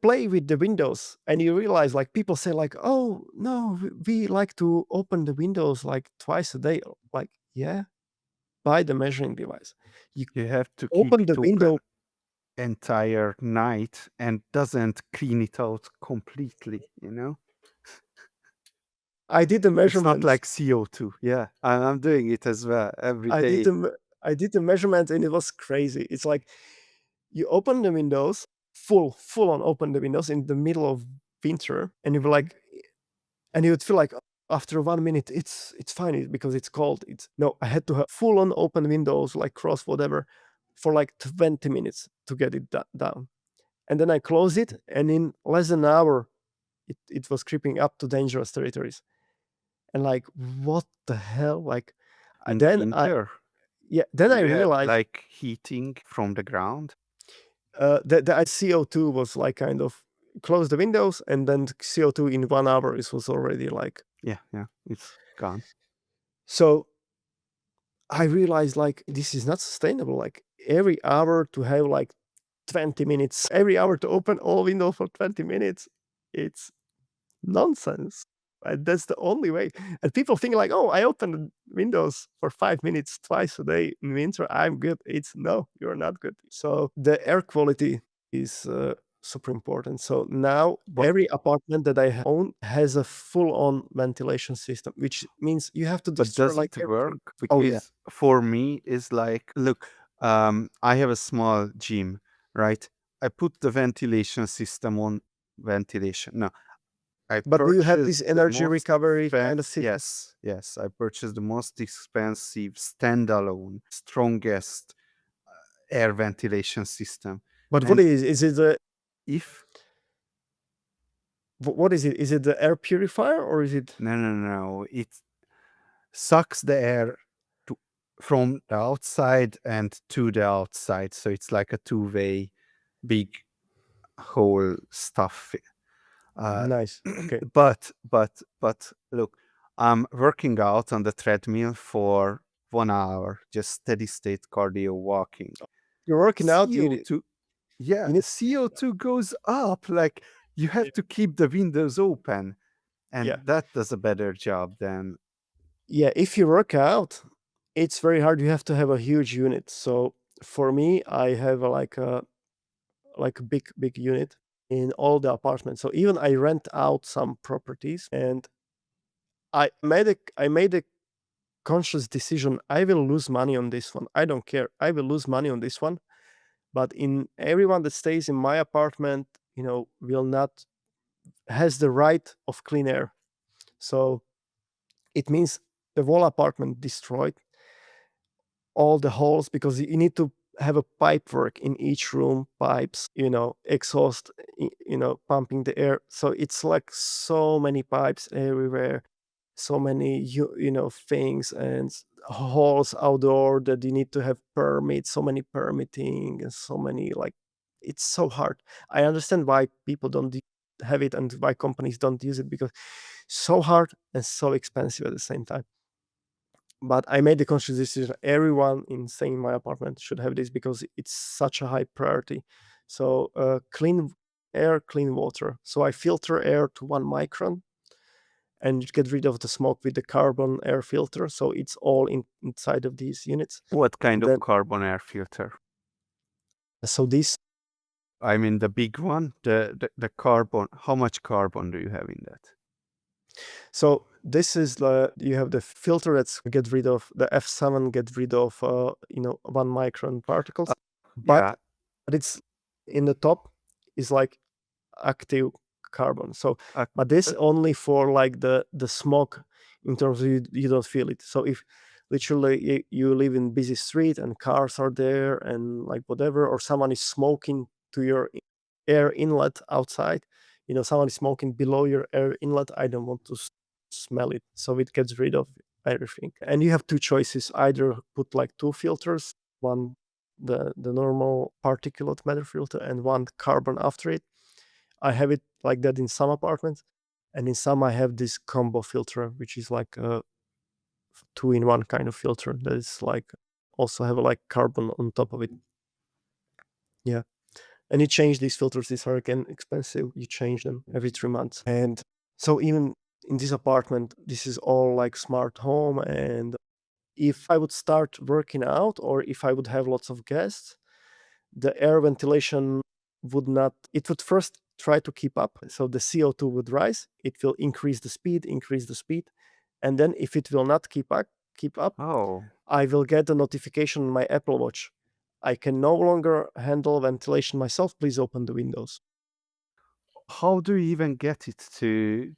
play with the windows. And you realize like people say like, oh no, we like to open the windows like twice a day. Like, yeah, buy the measuring device. You You have to keep open it the open window. entire night and doesn't clean it out completely, you know? I did the It's not measurements. like CO2. Yeah, I'm doing it as well every I did day. the measurements, and it was crazy. It's like you open the windows, full on open the windows in the middle of winter, and you would feel like after 1 minute it's fine because it's cold. It's no, I had to have full on open windows, like cross whatever, for like 20 minutes to get it down. And then I close it, and in less than an hour, it was creeping up to dangerous territories. And like, what the hell? Like, In the then winter, I you have realized like heating from the ground. that CO2 was like kind of close the windows, and then CO2 in 1 hour it was already like. Yeah, it's gone. So I realized like this is not sustainable. Like every hour to have like 20 minutes, every hour to open all windows for 20 minutes, it's nonsense. And that's the only way. And people think like, oh, I open the windows for 5 minutes twice a day in winter. I'm good. It's no, you're not good. So the air quality is super important. So now But every apartment that I own has a full-on ventilation system, which means you have to but destroy does like it work? everything. Oh yeah, Because for me, it's like, look, I have a small gym, right? I put the ventilation system on ventilation. No, I but do you have purchased this the energy most recovery kind of system? yes, I purchased the most expensive standalone, strongest air ventilation system. But what And is it? if What is it? Is it the air purifier or is it? no, it sucks the air to, from the outside and to the outside. So it's like a two-way big whole stuff. Uh, Nice. Okay. but look, I'm working out on the treadmill for 1 hour, just steady state cardio walking. You're working out, CO2, yeah, you need. CO2 goes up. Like you have to keep the windows open, Yeah. and that does a better job than. Yeah, if you work out, it's very hard. You have to have a huge unit. So for me, I have a big unit in all the apartments. So even I rent out some properties, and I made a conscious decision. I will lose money on this one. I don't care. I will lose money on this one. But in everyone that stays in my apartment, will not has the right of clean air. So it means the whole apartment destroyed, all the holes, because you need to have a pipe work in each room, pipes, exhaust, pumping the air. So it's like so many pipes everywhere, so many things, and halls outdoor that you need to have permits, so many permitting, and so many, like, it's so hard. I understand why people don't have it and why companies don't use it, because so hard and so expensive at the same time. But I made the conscious decision everyone in staying in my apartment should have this, because it's such a high priority. So clean air, clean water. So I filter air to 1 micron and get rid of the smoke with the carbon air filter. So it's all inside of these units. What kind of Then, carbon air filter? so this, I mean, the big one, the carbon. How much carbon do you have in that? so this is you have the filter that's get rid of the F7, get rid of 1 micron particles, but Yeah. it's in the top is like active carbon. So Uh, but this uh, only for like the smoke, in terms of you don't feel it. So if literally you live in busy street and cars are there and like whatever, or someone is smoking to your air inlet outside, someone is smoking below your air inlet, I don't want to smell it. So it gets rid of everything. And you have two choices: either put like 2 filters, one the normal particulate matter filter and one carbon after it. I have it like that in some apartments, and in some I have this combo filter, which is like a 2-in-1 kind of filter that is like also have like carbon on top of it. Yeah. And you change these filters. These are again expensive. You change them every 3 months. And so even in this apartment, this is all like smart home. And if I would start working out, or if I would have lots of guests, the air ventilation would not, it would first try to keep up. So the CO2 would rise, it will increase the speed. And then if it will not keep up, oh, I will get a notification on my Apple Watch. I can no longer handle ventilation myself. Please open the windows. how do you even get it to,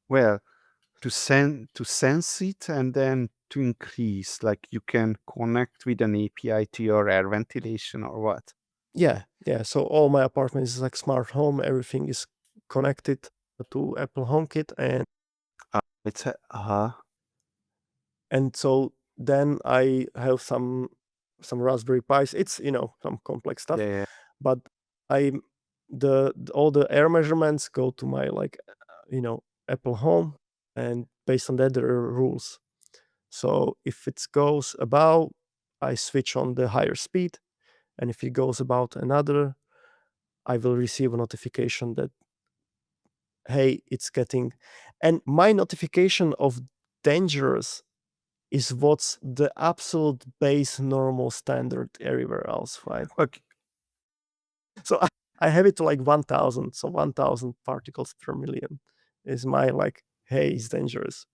well, to sense it and then to increase? Like you can connect with an API to your air ventilation or what? Yeah. So all my apartments is like smart home. Everything is connected to Apple HomeKit, It's and so then I have some Raspberry Pis. It's some complex stuff, yeah. but I all the air measurements go to my like Apple Home, and based on that there are rules. So if it goes above, I switch on the higher speed, and if it goes about another, I will receive a notification that, hey, it's getting, and my notification of dangerous is what's the absolute base normal standard everywhere else, right? Okay. So I have it to like 1,000. So 1,000 particles per million is my like, hey, it's dangerous,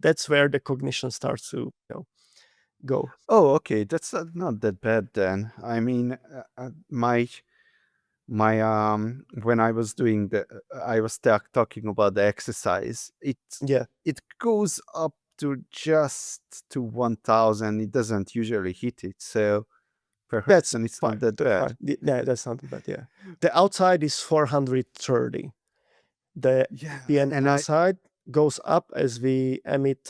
that's where the cognition starts to go. Oh, okay. That's not that bad then. I mean, my when I was doing I was talking about the exercise. Yeah, It goes up to just to 1,000. It doesn't usually hit it, so perhaps that's then it's not fine. that That's bad. fine. Yeah, that's not bad. Yeah, the outside is 430. The Yeah, PN and inside goes up as we emit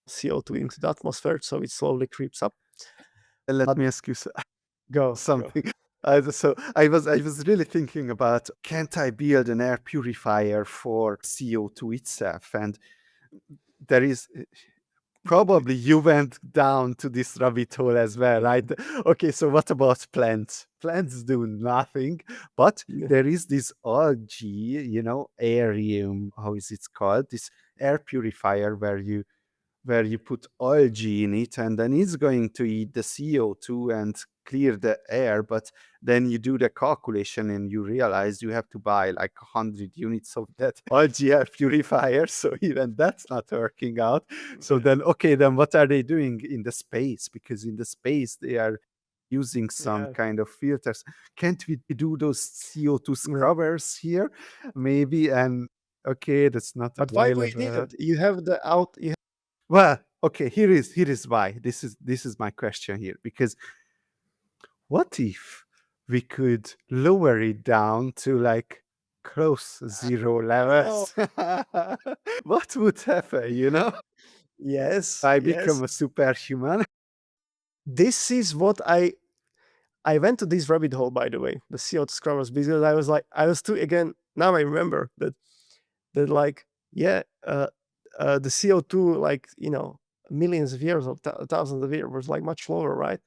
CO2 into the atmosphere, so it slowly creeps up. let But me ask you go. something. So I was really thinking about, can't I build an air purifier for CO2 itself? And there is probably you went down to this rabbit hole as well, right? Okay, so what about plants? Plants do nothing, but Yeah. there is this algae, aerium, how is it called? This air purifier where you put algae in it, and then it's going to eat the CO2 and clear the air. But then you do the calculation and you realize you have to buy like 100 units of that algae air purifier. So even that's not working out. So then, okay, then what are they doing in the space? Because in the space, they are using some Yeah. kind of filters. Can't we do those CO2 Yeah. scrubbers here? Maybe. And okay, that's not But why we available. didn't? You have the out. Well, okay, here is why. This is my question here. Because what if we could lower it down to like close zero No. levels? What would happen, Yes. I Yes. become a superhuman. This is what I went to this rabbit hole, by the way, the CO2 scrubbers, because I was like, I was too, again, now I remember that like, yeah, the CO2, like, millions of years or thousands of years was like much lower, right?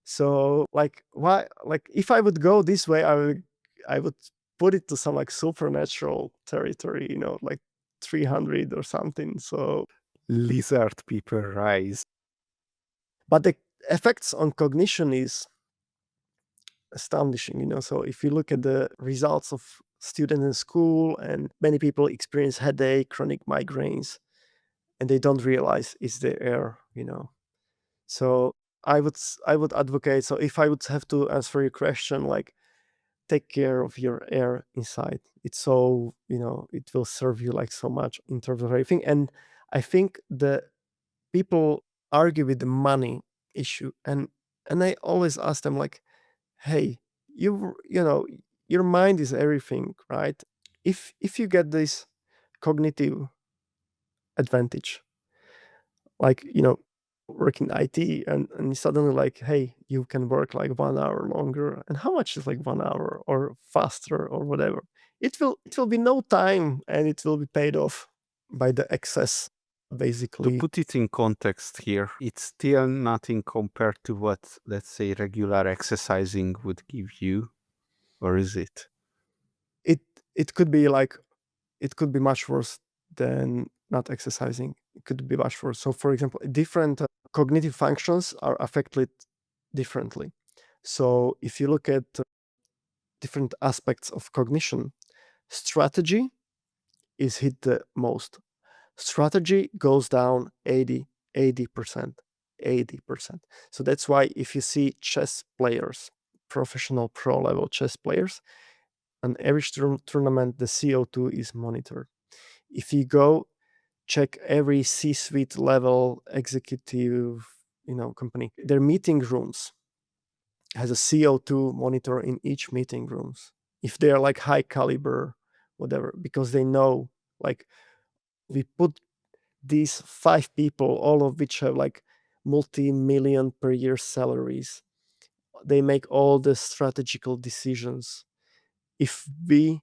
So like, why, like, if I would go this way, I would put it to some like supernatural territory, like 300 or something. So, Lizard people rise. but the effects on cognition is astonishing, so if you look at the results of students in school, and many people experience headache, chronic migraines, and they don't realize it's the air. So I would advocate, so if I would have to answer your question, like, take care of your air inside. It's so, it will serve you like so much in terms of everything. And I think the people argue with the money issue, and I always ask them, like, hey, your mind is everything, right? If you get this cognitive advantage, like, working IT, and suddenly, like, hey, you can work like 1 hour longer, and how much is like 1 hour or faster or whatever, it will be no time, and it will be paid off by the excess, To basically. put it in context here, it's still nothing compared to what, let's say, regular exercising would give you, or is it? it it could be like, it could be much worse than not exercising. It could be much worse. So, for example, different cognitive functions are affected differently. So, if you look at different aspects of cognition, strategy is hit the most. Strategy goes down 80%. 80%. So that's why if you see chess players, professional pro level chess players, on every tournament, the CO2 is monitored. If you go check every C-suite level executive, company, their meeting rooms has a CO2 monitor in each meeting rooms. If they're like high caliber, whatever, because they know, like, we put these 5 people, all of which have like multi-million per year salaries. They make all the strategical decisions. If we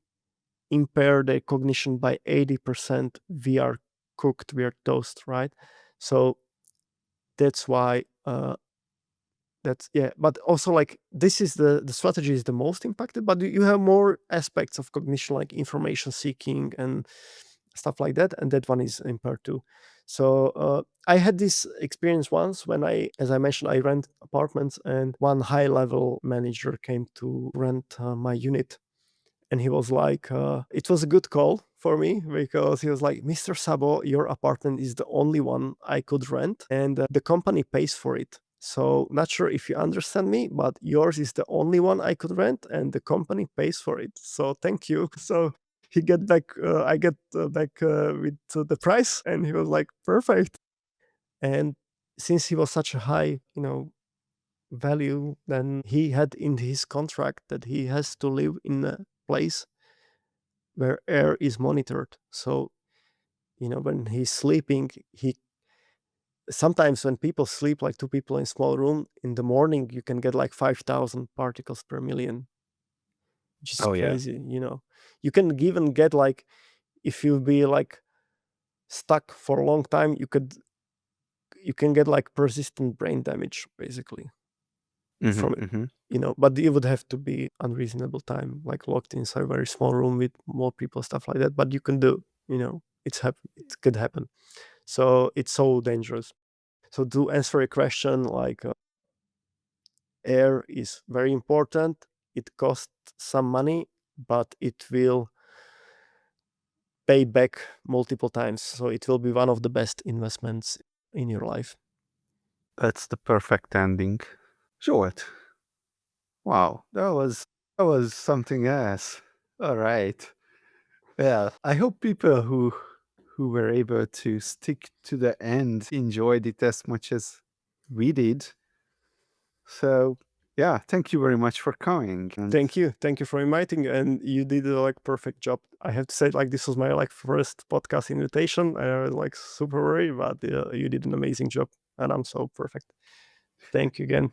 impair their cognition by 80%, we are cooked, we are toast, right? So that's why that's, yeah. But also, like, this is the strategy is the most impacted, but you have more aspects of cognition, like information seeking and stuff like that, and that one is impaired too. So I had this experience once when as I mentioned, I rent apartments, and one high level manager came to rent my unit, and he was like, it was a good call for me, because he was like, Mr. Szabo, your apartment is the only one I could rent, and the company pays for it. So, not sure if you understand me, but yours is the only one I could rent, and the company pays for it. So, thank you. So, he get back, I get back with the price, and he was like, perfect. And since he was such a high, value, then he had in his contract that he has to live in a place where air is monitored. So, when he's sleeping, he sometimes when people sleep like 2 people in a small room, in the morning you can get like 5,000 particles per million, which is Oh yeah. crazy. You can even get like, if you be like stuck for a long time, you can get like persistent brain damage, basically, Hmm, from it. hmm. But it would have to be unreasonable time, like locked inside a very small room with more people, stuff like that. But you can do, it could happen. So it's so dangerous. So to answer a question, like, air is very important. It costs some money, but it will pay back multiple times. So it will be one of the best investments in your life. That's the perfect ending. Short. Wow, that was something else. All right. Well, I hope people who were able to stick to the end enjoyed it as much as we did. So, yeah, thank you very much for coming. And Thank you for inviting, and you did a like perfect job. I have to say, like this was my like first podcast invitation. I was like super worried, but you did an amazing job, and I'm so perfect. Thank you again.